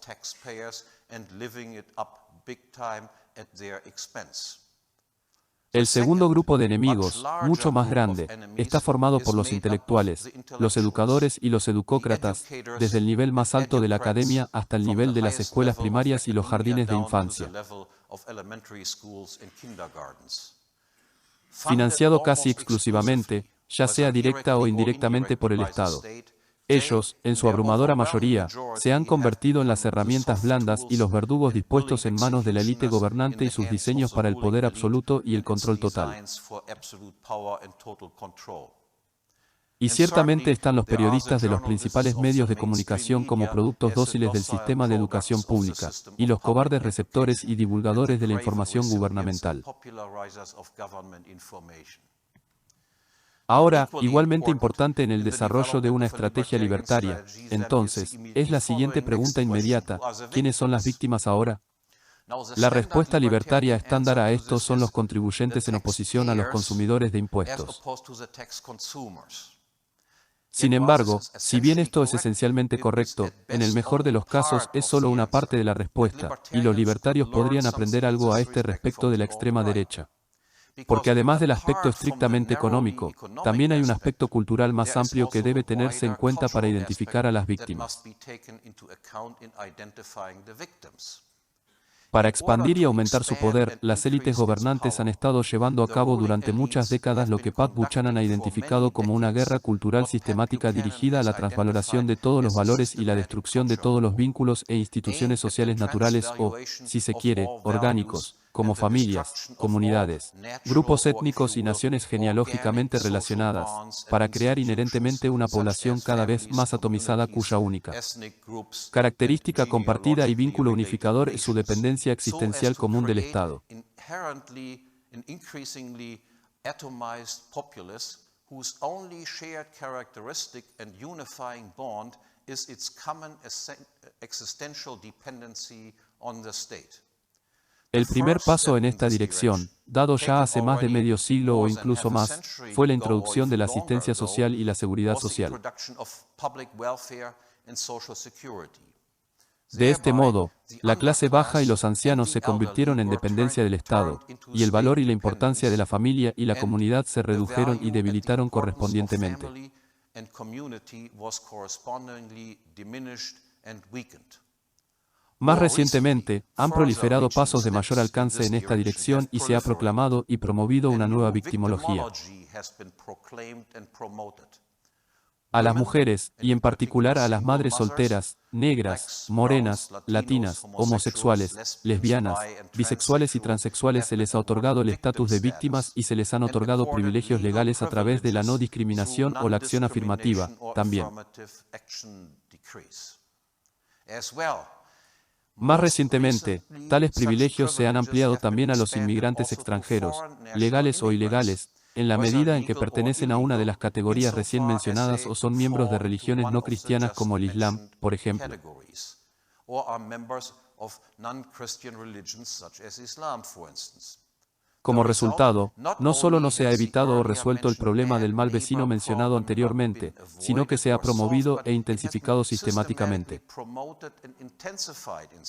El segundo grupo de enemigos, mucho más grande, está formado por los intelectuales, los educadores y los educócratas, desde el nivel más alto de la academia hasta el nivel de las escuelas primarias y los jardines de infancia. Financiado casi exclusivamente, ya sea directa o indirectamente por el Estado. Ellos, en su abrumadora mayoría, se han convertido en las herramientas blandas y los verdugos dispuestos en manos de la élite gobernante y sus diseños para el poder absoluto y el control total. Y ciertamente están los periodistas de los principales medios de comunicación como productos dóciles del sistema de educación pública, y los cobardes receptores y divulgadores de la información gubernamental. Ahora, igualmente importante en el desarrollo de una estrategia libertaria, entonces, es la siguiente pregunta inmediata: ¿quiénes son las víctimas ahora? La respuesta libertaria estándar a esto son los contribuyentes en oposición a los consumidores de impuestos. Sin embargo, si bien esto es esencialmente correcto, en el mejor de los casos es solo una parte de la respuesta, y los libertarios podrían aprender algo a este respecto de la extrema derecha. Porque además del aspecto estrictamente económico, también hay un aspecto cultural más amplio que debe tenerse en cuenta para identificar a las víctimas. Para expandir y aumentar su poder, las élites gobernantes han estado llevando a cabo durante muchas décadas lo que Pat Buchanan ha identificado como una guerra cultural sistemática dirigida a la transvaloración de todos los valores y la destrucción de todos los vínculos e instituciones sociales naturales o, si se quiere, orgánicos, como familias, comunidades, grupos étnicos y naciones genealógicamente relacionadas, para crear inherentemente una población cada vez más atomizada cuya única característica compartida y vínculo unificador es su dependencia existencial común del Estado. El primer paso en esta dirección, dado ya hace más de medio siglo o incluso más, fue la introducción de la asistencia social y la seguridad social. De este modo, la clase baja y los ancianos se convirtieron en dependencia del Estado, y el valor y la importancia de la familia y la comunidad se redujeron y debilitaron correspondientemente. Más recientemente, han proliferado pasos de mayor alcance en esta dirección y se ha proclamado y promovido una nueva victimología. A las mujeres, y en particular a las madres solteras, negras, morenas, latinas, homosexuales, lesbianas, bisexuales y transexuales se les ha otorgado el estatus de víctimas y se les han otorgado privilegios legales a través de la no discriminación o la acción afirmativa, también. Más recientemente, tales privilegios se han ampliado también a los inmigrantes extranjeros, legales o ilegales, en la medida en que pertenecen a una de las categorías recién mencionadas o son miembros de religiones no cristianas como el Islam, por ejemplo. Como resultado, no solo no se ha evitado o resuelto el problema del mal vecino mencionado anteriormente, sino que se ha promovido e intensificado sistemáticamente.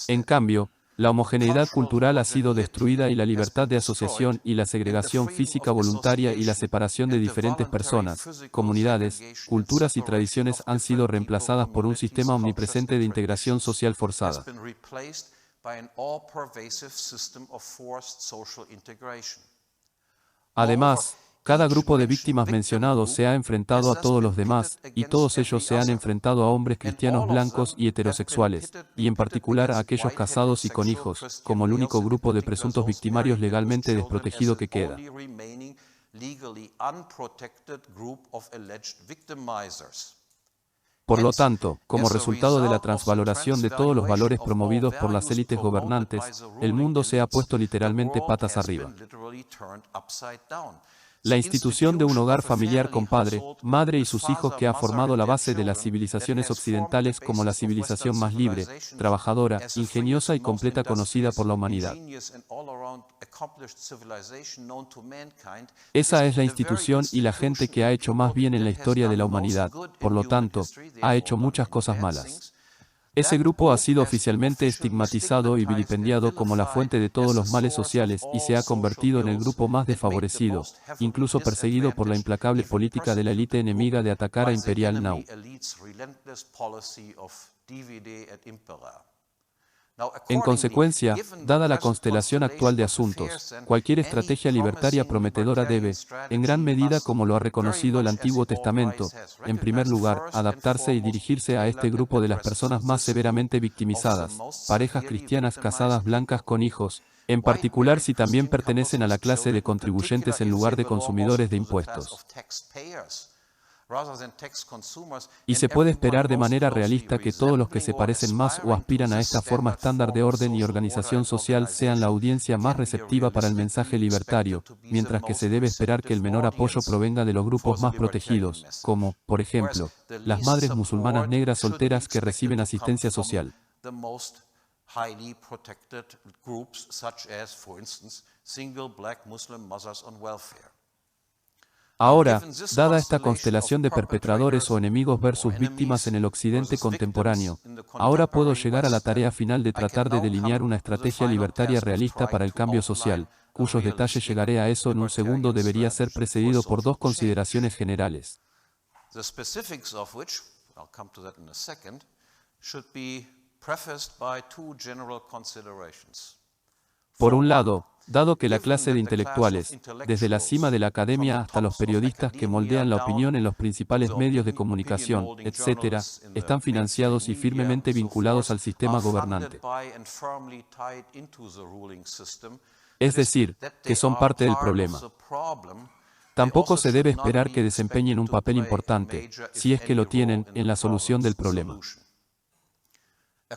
En cambio, la homogeneidad cultural ha sido destruida y la libertad de asociación y la segregación física voluntaria y la separación de diferentes personas, comunidades, culturas y tradiciones han sido reemplazadas por un sistema omnipresente de integración social forzada. Además, cada grupo de víctimas mencionado se ha enfrentado a todos los demás, y todos ellos se han enfrentado a hombres cristianos blancos y heterosexuales, y en particular a aquellos casados y con hijos, como el único grupo de presuntos victimarios legalmente desprotegido que queda. Por lo tanto, como resultado de la transvaloración de todos los valores promovidos por las élites gobernantes, el mundo se ha puesto literalmente patas arriba. La institución de un hogar familiar con padre, madre y sus hijos que ha formado la base de las civilizaciones occidentales como la civilización más libre, trabajadora, ingeniosa y completa conocida por la humanidad. Esa es la institución y la gente que ha hecho más bien en la historia de la humanidad, por lo tanto, ha hecho muchas cosas malas. Ese grupo ha sido oficialmente estigmatizado y vilipendiado como la fuente de todos los males sociales y se ha convertido en el grupo más desfavorecido, incluso perseguido por la implacable política de la élite enemiga de atacar a Imperial Now. En consecuencia, dada la constelación actual de asuntos, cualquier estrategia libertaria prometedora debe, en gran medida como lo ha reconocido el Antiguo Testamento, en primer lugar, adaptarse y dirigirse a este grupo de las personas más severamente victimizadas, parejas cristianas casadas blancas con hijos, en particular si también pertenecen a la clase de contribuyentes en lugar de consumidores de impuestos. Y se puede esperar de manera realista que todos los que se parecen más o aspiran a esta forma estándar de orden y organización social sean la audiencia más receptiva para el mensaje libertario, mientras que se debe esperar que el menor apoyo provenga de los grupos más protegidos, como, por ejemplo, las madres musulmanas negras solteras que reciben asistencia social. Highly protected groups such as, for instance, single black Muslim mothers on welfare. Ahora, dada esta constelación de perpetradores o enemigos versus víctimas en el occidente contemporáneo, ahora puedo llegar a la tarea final de tratar de delinear una estrategia libertaria realista para el cambio social, cuyos detalles llegaré a eso en un segundo debería ser precedido por dos consideraciones generales. The specifics of which, I'll come to that in a second, should be prefaced by two general considerations. Por un lado, dado que la clase de intelectuales, desde la cima de la academia hasta los periodistas que moldean la opinión en los principales medios de comunicación, etc., están financiados y firmemente vinculados al sistema gobernante. Es decir, que son parte del problema. Tampoco se debe esperar que desempeñen un papel importante, si es que lo tienen, en la solución del problema.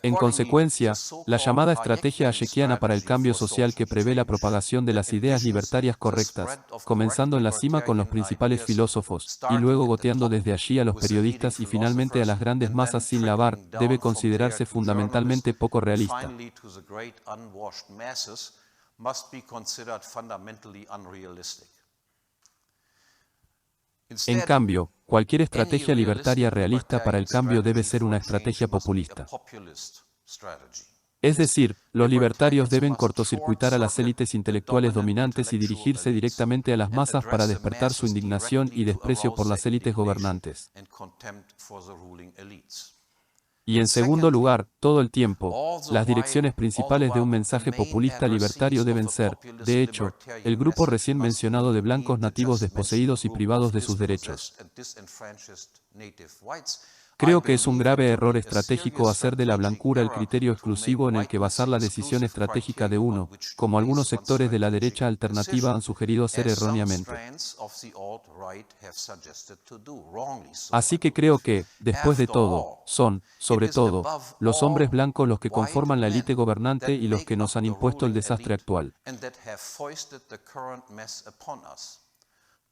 En consecuencia, la llamada estrategia hayekiana para el cambio social que prevé la propagación de las ideas libertarias correctas, comenzando en la cima con los principales filósofos, y luego goteando desde allí a los periodistas y finalmente a las grandes masas sin lavar, debe considerarse fundamentalmente poco realista. En cambio, cualquier estrategia libertaria realista para el cambio debe ser una estrategia populista. Es decir, los libertarios deben cortocircuitar a las élites intelectuales dominantes y dirigirse directamente a las masas para despertar su indignación y desprecio por las élites gobernantes. Y en segundo lugar, todo el tiempo, las direcciones principales de un mensaje populista libertario deben ser, de hecho, el grupo recién mencionado de blancos nativos desposeídos y privados de sus derechos. Creo que es un grave error estratégico hacer de la blancura el criterio exclusivo en el que basar la decisión estratégica de uno, como algunos sectores de la derecha alternativa han sugerido hacer erróneamente. Así que creo que, después de todo, son, sobre todo, los hombres blancos los que conforman la élite gobernante y los que nos han impuesto el desastre actual.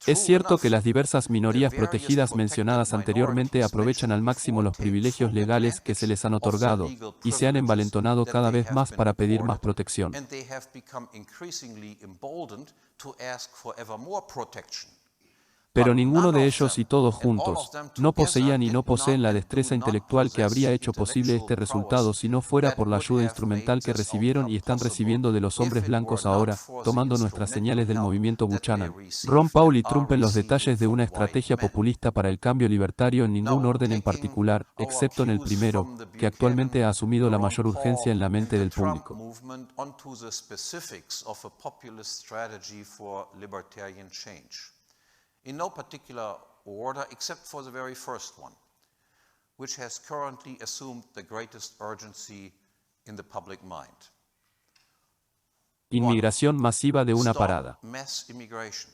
Es cierto que las diversas minorías protegidas mencionadas anteriormente aprovechan al máximo los privilegios legales que se les han otorgado, y se han envalentonado cada vez más para pedir más protección. Pero ninguno de ellos y todos juntos, no poseían y no poseen la destreza intelectual que habría hecho posible este resultado si no fuera por la ayuda instrumental que recibieron y están recibiendo de los hombres blancos ahora, tomando nuestras señales del movimiento Buchanan, Ron Paul y Trump en los detalles de una estrategia populista para el cambio libertario en ningún orden en particular, excepto en el primero, que actualmente ha asumido la mayor urgencia en la mente del público. In no particular order except for the very first one, which has currently assumed the greatest urgency in the public mind. Inmigración masiva de una parada. Mass immigration.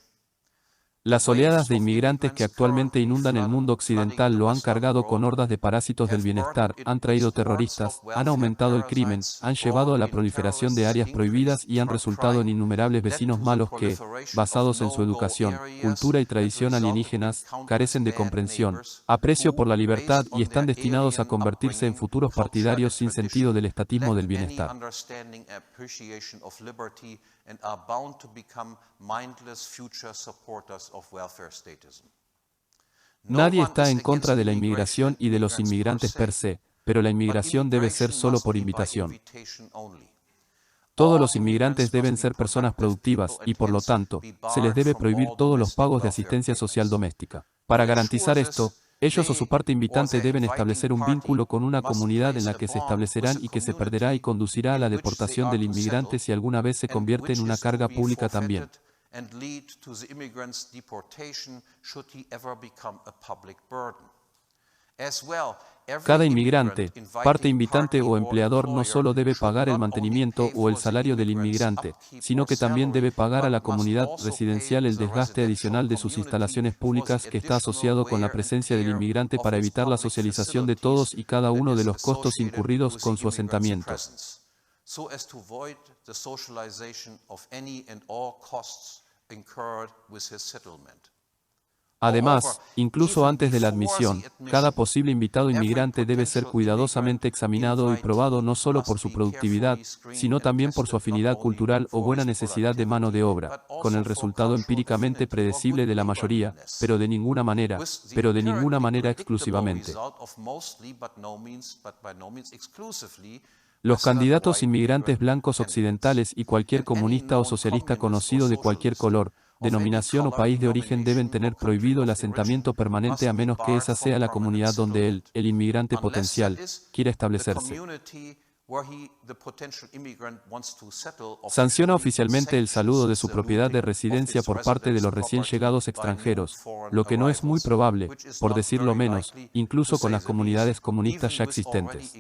Las oleadas de inmigrantes que actualmente inundan el mundo occidental lo han cargado con hordas de parásitos del bienestar, han traído terroristas, han aumentado el crimen, han llevado a la proliferación de áreas prohibidas y han resultado en innumerables vecinos malos que, basados en su educación, cultura y tradición alienígenas, carecen de comprensión, aprecio por la libertad y están destinados a convertirse en futuros partidarios sin sentido del estatismo del bienestar. And are bound to become mindless future supporters of welfare statism. Nadie está en contra de la inmigración y de los inmigrantes per se, pero la inmigración debe ser solo por invitación. Todos los inmigrantes deben ser personas productivas y, por lo tanto, se les debe prohibir todos los pagos de asistencia social doméstica. Para garantizar esto, ellos o su parte invitante deben establecer un vínculo con una comunidad en la que se establecerán y que se perderá y conducirá a la deportación del inmigrante si alguna vez se convierte en una carga pública también. Cada inmigrante, parte invitante o empleador no solo debe pagar el mantenimiento o el salario del inmigrante, sino que también debe pagar a la comunidad residencial el desgaste adicional de sus instalaciones públicas que está asociado con la presencia del inmigrante para evitar la socialización de todos y cada uno de los costos incurridos con su asentamiento. Además, incluso antes de la admisión, cada posible invitado inmigrante debe ser cuidadosamente examinado y probado no solo por su productividad, sino también por su afinidad cultural o buena necesidad de mano de obra, con el resultado empíricamente predecible de la mayoría, pero de ninguna manera exclusivamente. Los candidatos inmigrantes blancos occidentales y cualquier comunista o socialista conocido de cualquier color, denominación o país de origen deben tener prohibido el asentamiento permanente a menos que esa sea la comunidad donde él, el inmigrante potencial, quiera establecerse. Sanciona oficialmente el saludo de su propiedad de residencia por parte de los recién llegados extranjeros, lo que no es muy probable, por decirlo menos, incluso con las comunidades comunistas ya existentes.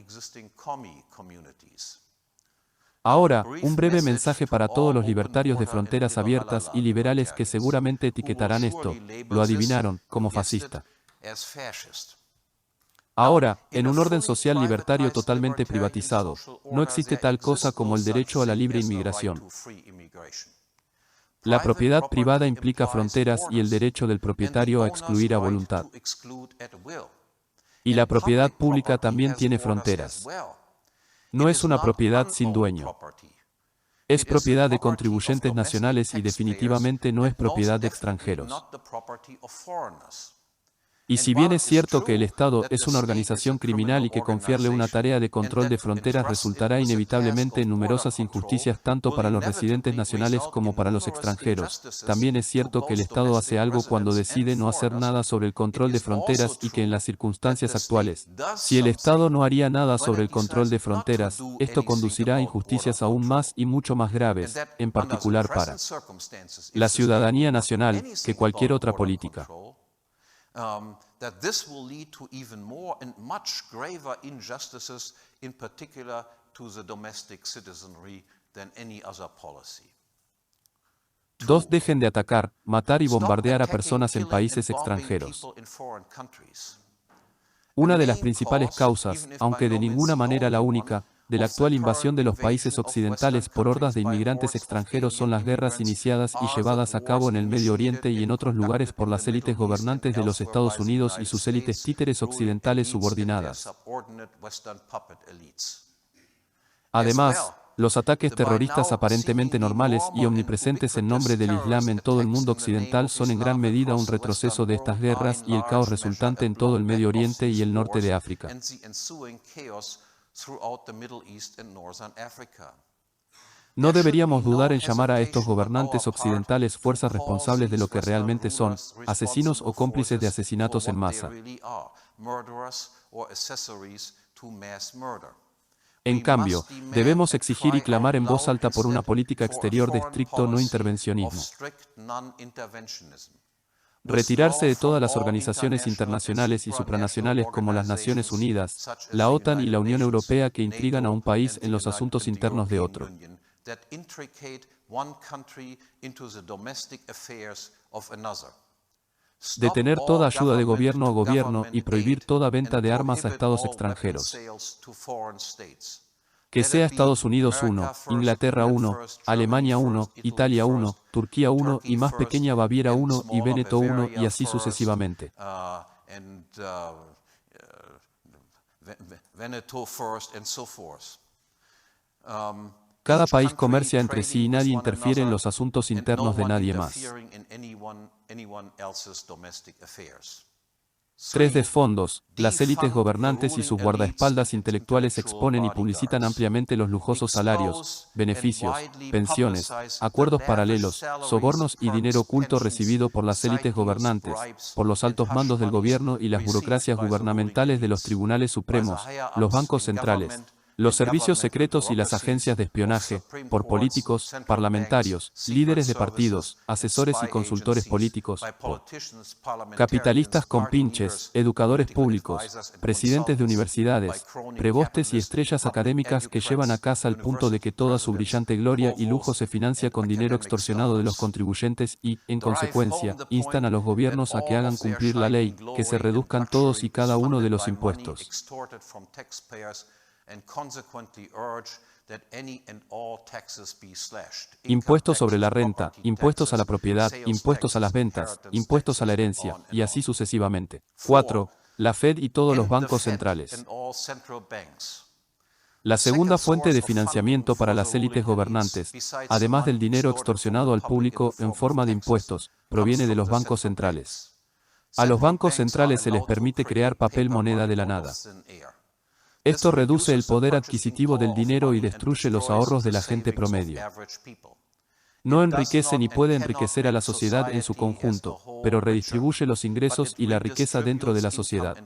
Ahora, un breve mensaje para todos los libertarios de fronteras abiertas y liberales que seguramente etiquetarán esto, lo adivinaron, como fascista. Ahora, en un orden social libertario totalmente privatizado, no existe tal cosa como el derecho a la libre inmigración. La propiedad privada implica fronteras y el derecho del propietario a excluir a voluntad. Y la propiedad pública también tiene fronteras. No es una propiedad sin dueño. Es propiedad de contribuyentes nacionales y definitivamente no es propiedad de extranjeros. Y si bien es cierto que el Estado es una organización criminal y que confiarle una tarea de control de fronteras resultará inevitablemente en numerosas injusticias tanto para los residentes nacionales como para los extranjeros, también es cierto que el Estado hace algo cuando decide no hacer nada sobre el control de fronteras y que en las circunstancias actuales, si el Estado no haría nada sobre el control de fronteras, esto conducirá a injusticias aún más y mucho más graves, en particular para la ciudadanía nacional, que cualquier otra política. That this will lead to even more and much graver injustices, in particular to the domestic citizenry, than any other policy. 2. Dejen de atacar, matar y bombardear a personas en países extranjeros. Una de las principales causas, aunque de ninguna manera la única, de la actual invasión de los países occidentales por hordas de inmigrantes extranjeros son las guerras iniciadas y llevadas a cabo en el Medio Oriente y en otros lugares por las élites gobernantes de los Estados Unidos y sus élites títeres occidentales subordinadas. Además, los ataques terroristas aparentemente normales y omnipresentes en nombre del Islam en todo el mundo occidental son en gran medida un retroceso de estas guerras y el caos resultante en todo el Medio Oriente y el norte de África. No deberíamos dudar en llamar a estos gobernantes occidentales fuerzas responsables de lo que realmente son, asesinos o cómplices de asesinatos en masa. En cambio, debemos exigir y clamar en voz alta por una política exterior de estricto no intervencionismo. Retirarse de todas las organizaciones internacionales y supranacionales como las Naciones Unidas, la OTAN y la Unión Europea que intrigan a un país en los asuntos internos de otro. Detener toda ayuda de gobierno a gobierno y prohibir toda venta de armas a estados extranjeros. Que sea Estados Unidos 1, Inglaterra 1, Alemania 1, Italia 1, Turquía 1 y más pequeña Baviera 1 y Véneto 1 y así sucesivamente. Cada país comercia entre sí y nadie interfiere en los asuntos internos de nadie más. 3. Desfondos. Las élites gobernantes y sus guardaespaldas intelectuales exponen y publicitan ampliamente los lujosos salarios, beneficios, pensiones, acuerdos paralelos, sobornos y dinero oculto recibido por las élites gobernantes, por los altos mandos del gobierno y las burocracias gubernamentales de los tribunales supremos, los bancos centrales, Los servicios secretos y las agencias de espionaje, por políticos, parlamentarios, líderes de partidos, asesores y consultores políticos, por capitalistas con pinches, educadores públicos, presidentes de universidades, prebostes y estrellas académicas que llevan a casa al punto de que toda su brillante gloria y lujo se financia con dinero extorsionado de los contribuyentes y, en consecuencia, instan a los gobiernos a que hagan cumplir la ley, que se reduzcan todos y cada uno de los impuestos. Impuestos sobre la renta, impuestos a la propiedad, impuestos a las ventas, impuestos a la herencia, y así sucesivamente. 4. La Fed y todos los bancos centrales. La segunda fuente de financiamiento para las élites gobernantes, además del dinero extorsionado al público en forma de impuestos, proviene de los bancos centrales. A los bancos centrales se les permite crear papel moneda de la nada. Esto reduce el poder adquisitivo del dinero y destruye los ahorros de la gente promedio. No enriquece ni puede enriquecer a la sociedad en su conjunto, pero redistribuye los ingresos y la riqueza dentro de la sociedad.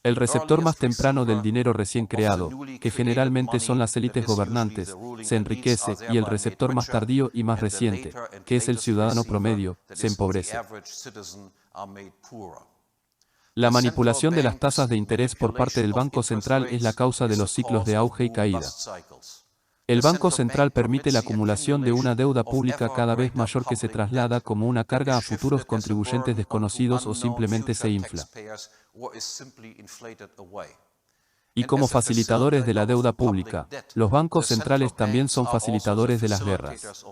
El receptor más temprano del dinero recién creado, que generalmente son las élites gobernantes, se enriquece y el receptor más tardío y más reciente, que es el ciudadano promedio, se empobrece. La manipulación de las tasas de interés por parte del Banco Central es la causa de los ciclos de auge y caída. El Banco Central permite la acumulación de una deuda pública cada vez mayor que se traslada como una carga a futuros contribuyentes desconocidos o simplemente se infla. Y como facilitadores de la deuda pública, los bancos centrales también son facilitadores de las guerras.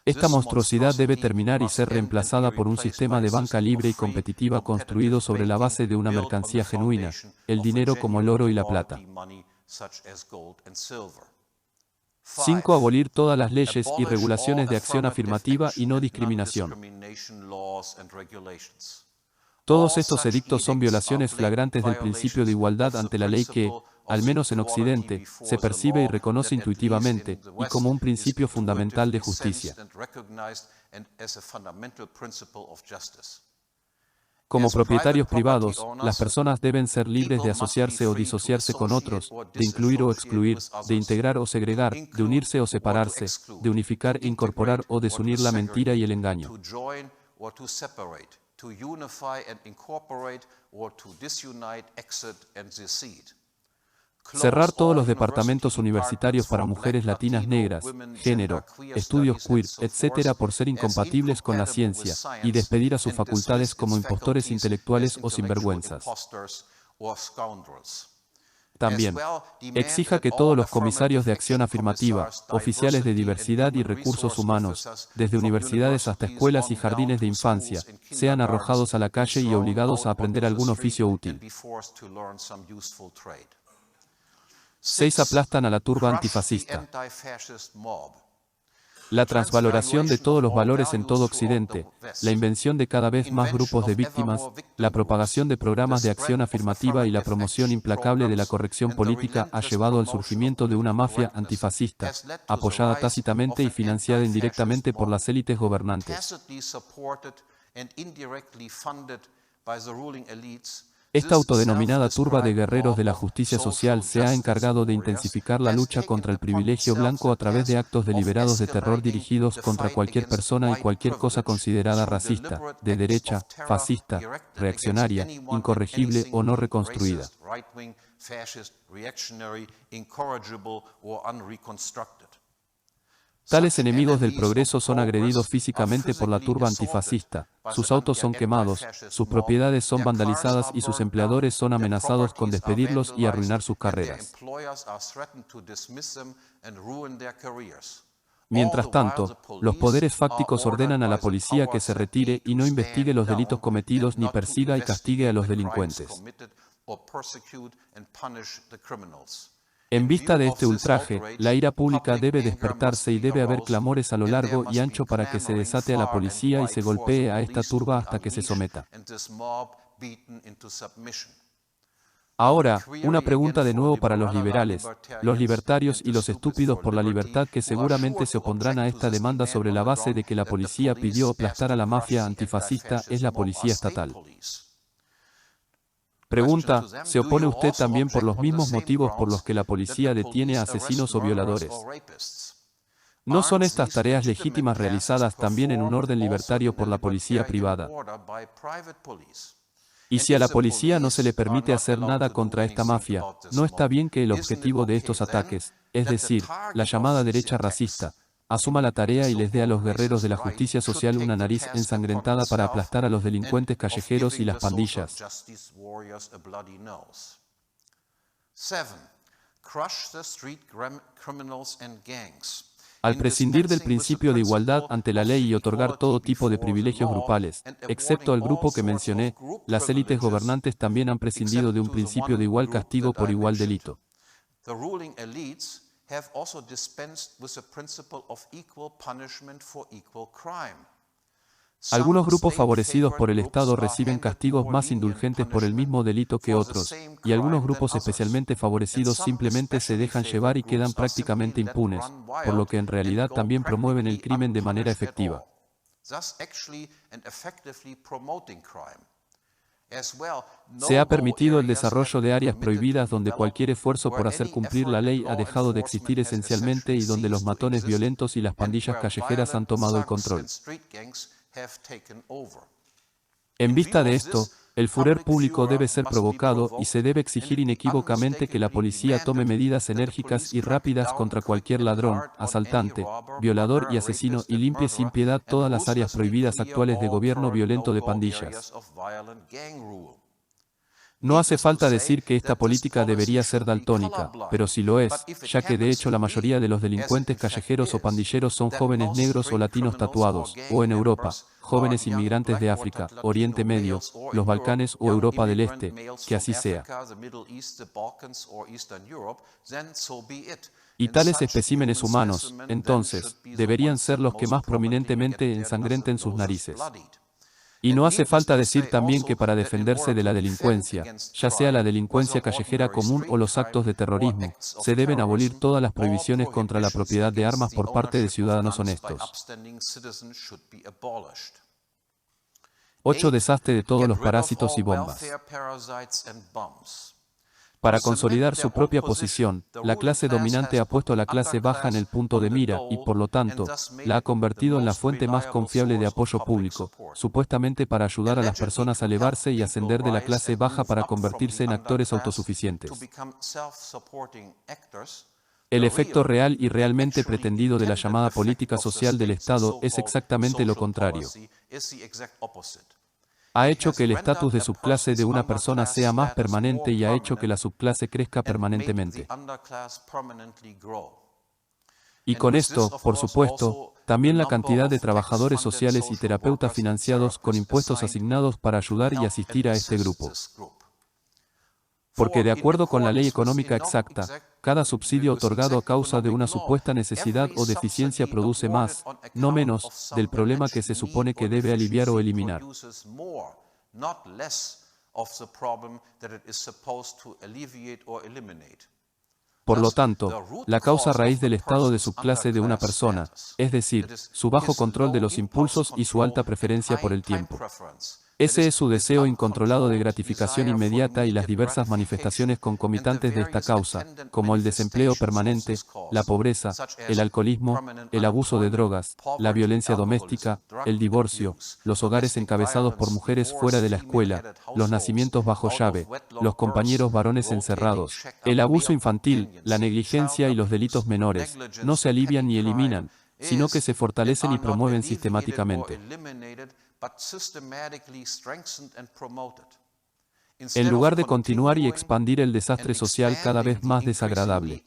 Esta monstruosidad debe terminar y ser reemplazada por un sistema de banca libre y competitiva construido sobre la base de una mercancía genuina, el dinero como el oro y la plata. 5. Abolir todas las leyes y regulaciones de acción afirmativa y no discriminación. Todos estos edictos son violaciones flagrantes del principio de igualdad ante la ley que, al menos en Occidente, se percibe y reconoce intuitivamente, y como un principio fundamental de justicia. Como propietarios privados, las personas deben ser libres de asociarse o disociarse con otros, de incluir o excluir, de integrar o segregar, de unirse o separarse, de unificar e incorporar o desunir la mentira y el engaño. Cerrar todos los departamentos universitarios para mujeres latinas negras, género, estudios queer, etc. por ser incompatibles con la ciencia, y despedir a sus facultades como impostores intelectuales o sinvergüenzas. También, exija que todos los comisarios de acción afirmativa, oficiales de diversidad y recursos humanos, desde universidades hasta escuelas y jardines de infancia, sean arrojados a la calle y obligados a aprender algún oficio útil. 6. Aplastan a la turba antifascista. La transvaloración de todos los valores en todo Occidente, la invención de cada vez más grupos de víctimas, la propagación de programas de acción afirmativa y la promoción implacable de la corrección política ha llevado al surgimiento de una mafia antifascista, apoyada tácitamente y financiada indirectamente por las élites gobernantes. Esta autodenominada turba de guerreros de la justicia social se ha encargado de intensificar la lucha contra el privilegio blanco a través de actos deliberados de terror dirigidos contra cualquier persona y cualquier cosa considerada racista, de derecha, fascista, reaccionaria, incorregible o no reconstruida. Tales enemigos del progreso son agredidos físicamente por la turba antifascista, sus autos son quemados, sus propiedades son vandalizadas y sus empleadores son amenazados con despedirlos y arruinar sus carreras. Mientras tanto, los poderes fácticos ordenan a la policía que se retire y no investigue los delitos cometidos ni persiga y castigue a los delincuentes. En vista de este ultraje, la ira pública debe despertarse y debe haber clamores a lo largo y ancho para que se desate a la policía y se golpee a esta turba hasta que se someta. Ahora, una pregunta de nuevo para los liberales, los libertarios y los estúpidos por la libertad que seguramente se opondrán a esta demanda sobre la base de que la policía pidió aplastar a la mafia antifascista es la policía estatal. Pregunta, ¿se opone usted también por los mismos motivos por los que la policía detiene a asesinos o violadores? ¿No son estas tareas legítimas realizadas también en un orden libertario por la policía privada? Y si a la policía no se le permite hacer nada contra esta mafia, ¿no está bien que el objetivo de estos ataques, es decir, la llamada derecha racista, asuma la tarea y les dé a los guerreros de la justicia social una nariz ensangrentada para aplastar a los delincuentes callejeros y las pandillas? 7. Crush the street criminals and gangs. Al prescindir del principio de igualdad ante la ley y otorgar todo tipo de privilegios grupales, excepto al grupo que mencioné, las élites gobernantes también han prescindido de un principio de igual castigo por igual delito. The ruling elites have also dispensed with the principle of equal punishment for equal crime. Algunos grupos favorecidos por el Estado reciben castigos más indulgentes por el mismo delito que otros, y algunos grupos especialmente favorecidos simplemente se dejan llevar y quedan prácticamente impunes, por lo que en realidad también promueven el crimen de manera efectiva. Se ha permitido el desarrollo de áreas prohibidas donde cualquier esfuerzo por hacer cumplir la ley ha dejado de existir esencialmente y donde los matones violentos y las pandillas callejeras han tomado el control. En vista de esto, el furor público debe ser provocado y se debe exigir inequívocamente que la policía tome medidas enérgicas y rápidas contra cualquier ladrón, asaltante, violador y asesino y limpie sin piedad todas las áreas prohibidas actuales de gobierno violento de pandillas. No hace falta decir que esta política debería ser daltónica, pero sí lo es, ya que de hecho la mayoría de los delincuentes callejeros o pandilleros son jóvenes negros o latinos tatuados, o en Europa, jóvenes inmigrantes de África, Oriente Medio, los Balcanes o Europa del Este, que así sea. Y tales especímenes humanos, entonces, deberían ser los que más prominentemente ensangrenten sus narices. Y no hace falta decir también que para defenderse de la delincuencia, ya sea la delincuencia callejera común o los actos de terrorismo, se deben abolir todas las prohibiciones contra la propiedad de armas por parte de ciudadanos honestos. 8. Desastre de todos los parásitos y bombas. Para consolidar su propia posición, la clase dominante ha puesto a la clase baja en el punto de mira y, por lo tanto, la ha convertido en la fuente más confiable de apoyo público, supuestamente para ayudar a las personas a elevarse y ascender de la clase baja para convertirse en actores autosuficientes. El efecto real y realmente pretendido de la llamada política social del Estado es exactamente lo contrario. Ha hecho que el estatus de subclase de una persona sea más permanente y ha hecho que la subclase crezca permanentemente. Y con esto, por supuesto, también la cantidad de trabajadores sociales y terapeutas financiados con impuestos asignados para ayudar y asistir a este grupo. Porque de acuerdo con la ley económica exacta, cada subsidio otorgado a causa de una supuesta necesidad o deficiencia produce más, no menos, del problema que se supone que debe aliviar o eliminar. Por lo tanto, la causa raíz del estado de subclase de una persona, es decir, su bajo control de los impulsos y su alta preferencia por el tiempo. Ese es su deseo incontrolado de gratificación inmediata y las diversas manifestaciones concomitantes de esta causa, como el desempleo permanente, la pobreza, el alcoholismo, el abuso de drogas, la violencia doméstica, el divorcio, los hogares encabezados por mujeres fuera de la escuela, los nacimientos bajo llave, los compañeros varones encerrados, el abuso infantil, la negligencia y los delitos menores, no se alivian ni eliminan, sino que se fortalecen y promueven sistemáticamente. En lugar de continuar y expandir el desastre social cada vez más desagradable,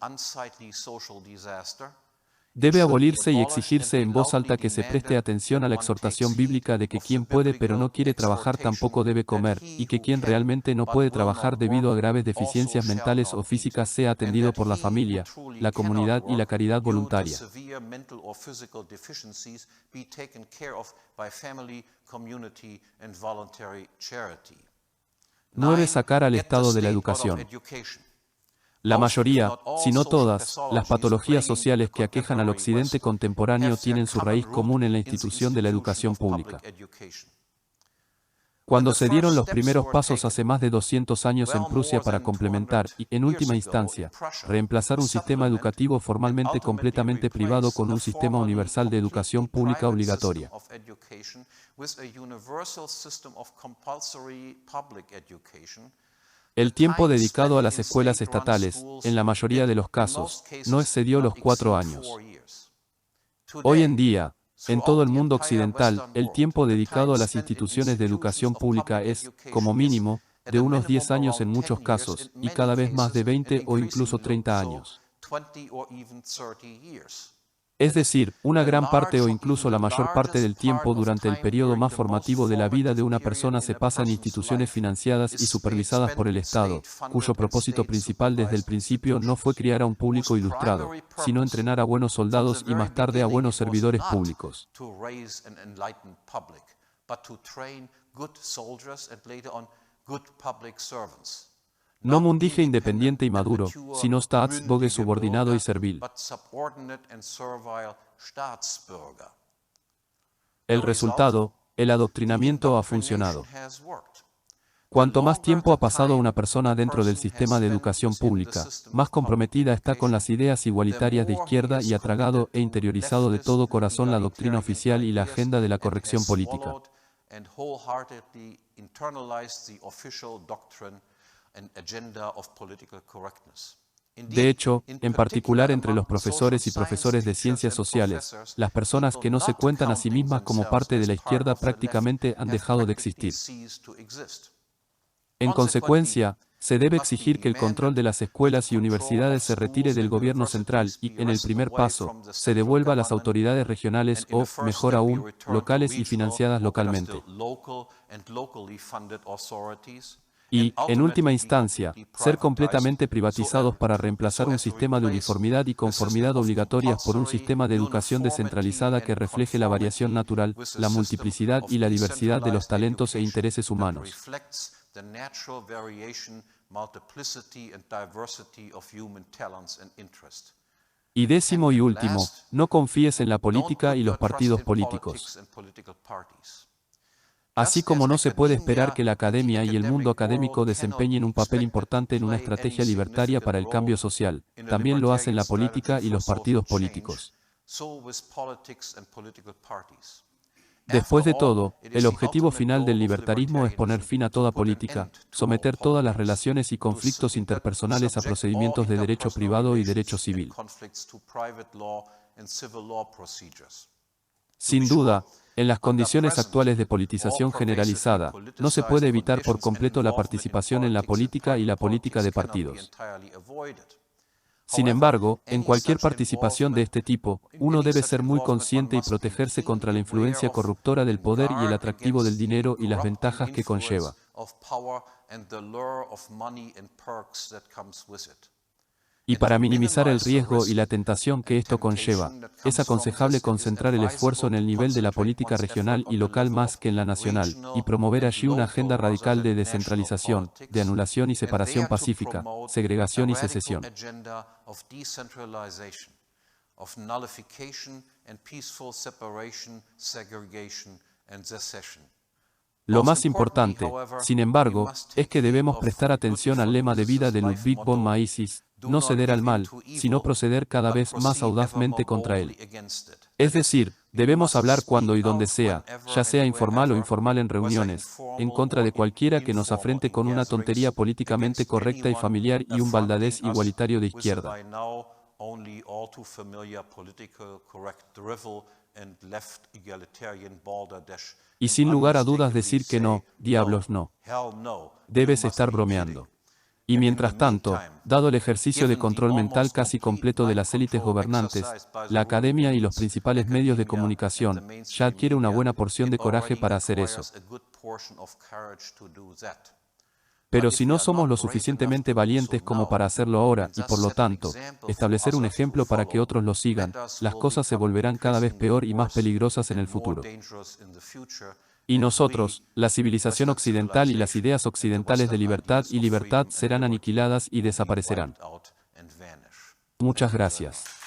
debe abolirse y exigirse en voz alta que se preste atención a la exhortación bíblica de que quien puede pero no quiere trabajar tampoco debe comer, y que quien realmente no puede trabajar debido a graves deficiencias mentales o físicas sea atendido por la familia, la comunidad y la caridad voluntaria. No debe sacar al Estado de la educación. La mayoría, si no todas, las patologías sociales que aquejan al occidente contemporáneo tienen su raíz común en la institución de la educación pública. Cuando se dieron los primeros pasos hace más de 200 años en Prusia para complementar y, en última instancia, reemplazar un sistema educativo formalmente completamente privado con un sistema universal de educación pública obligatoria. El tiempo dedicado a las escuelas estatales, en la mayoría de los casos, no excedió los 4 años. Hoy en día, en todo el mundo occidental, el tiempo dedicado a las instituciones de educación pública es, como mínimo, de unos 10 años en muchos casos, y cada vez más de 20 o incluso 30 años. Es decir, una gran parte o incluso la mayor parte del tiempo durante el periodo más formativo de la vida de una persona se pasa en instituciones financiadas y supervisadas por el Estado, cuyo propósito principal desde el principio no fue criar a un público ilustrado, sino entrenar a buenos soldados y más tarde a buenos servidores públicos. No un dije independiente y maduro, sino Staatsbürger subordinado y servil. El resultado, el adoctrinamiento ha funcionado. Cuanto más tiempo ha pasado una persona dentro del sistema de educación pública, más comprometida está con las ideas igualitarias de izquierda y ha tragado e interiorizado de todo corazón la doctrina oficial y la agenda de la corrección política. De hecho, en particular entre los profesores y profesores de ciencias sociales, las personas que no se cuentan a sí mismas como parte de la izquierda prácticamente han dejado de existir. En consecuencia, se debe exigir que el control de las escuelas y universidades se retire del gobierno central y, en el primer paso, se devuelva a las autoridades regionales o, mejor aún, locales y financiadas localmente. Y, en última instancia, ser completamente privatizados para reemplazar un sistema de uniformidad y conformidad obligatorias por un sistema de educación descentralizada que refleje la variación natural, la multiplicidad y la diversidad de los talentos e intereses humanos. Y décimo y último, no confíes en la política y los partidos políticos. Así como no se puede esperar que la academia y el mundo académico desempeñen un papel importante en una estrategia libertaria para el cambio social, también lo hacen la política y los partidos políticos. Después de todo, el objetivo final del libertarismo es poner fin a toda política, someter todas las relaciones y conflictos interpersonales a procedimientos de derecho privado y derecho civil. Sin duda, en las condiciones actuales de politización generalizada, no se puede evitar por completo la participación en la política y la política de partidos. Sin embargo, en cualquier participación de este tipo, uno debe ser muy consciente y protegerse contra la influencia corruptora del poder y el atractivo del dinero y las ventajas que conlleva. Y para minimizar el riesgo y la tentación que esto conlleva, es aconsejable concentrar el esfuerzo en el nivel de la política regional y local más que en la nacional, y promover allí una agenda radical de descentralización, de anulación y separación pacífica, segregación y secesión. Lo más importante, sin embargo, es que debemos prestar atención al lema de vida de Ludwig von Mises: no ceder al mal, sino proceder cada vez más audazmente contra él. Es decir, debemos hablar cuando y donde sea, ya sea informal o informal en reuniones, en contra de cualquiera que nos afrente con una tontería políticamente correcta y familiar y un baldadez igualitario de izquierda. Y sin lugar a dudas decir que no, diablos no. Debes estar bromeando. Y mientras tanto, dado el ejercicio de control mental casi completo de las élites gobernantes, la academia y los principales medios de comunicación, ya adquiere una buena porción de coraje para hacer eso. Pero si no somos lo suficientemente valientes como para hacerlo ahora, y por lo tanto, establecer un ejemplo para que otros lo sigan, las cosas se volverán cada vez peor y más peligrosas en el futuro. Y nosotros, la civilización occidental y las ideas occidentales de libertad y libertad serán aniquiladas y desaparecerán. Muchas gracias.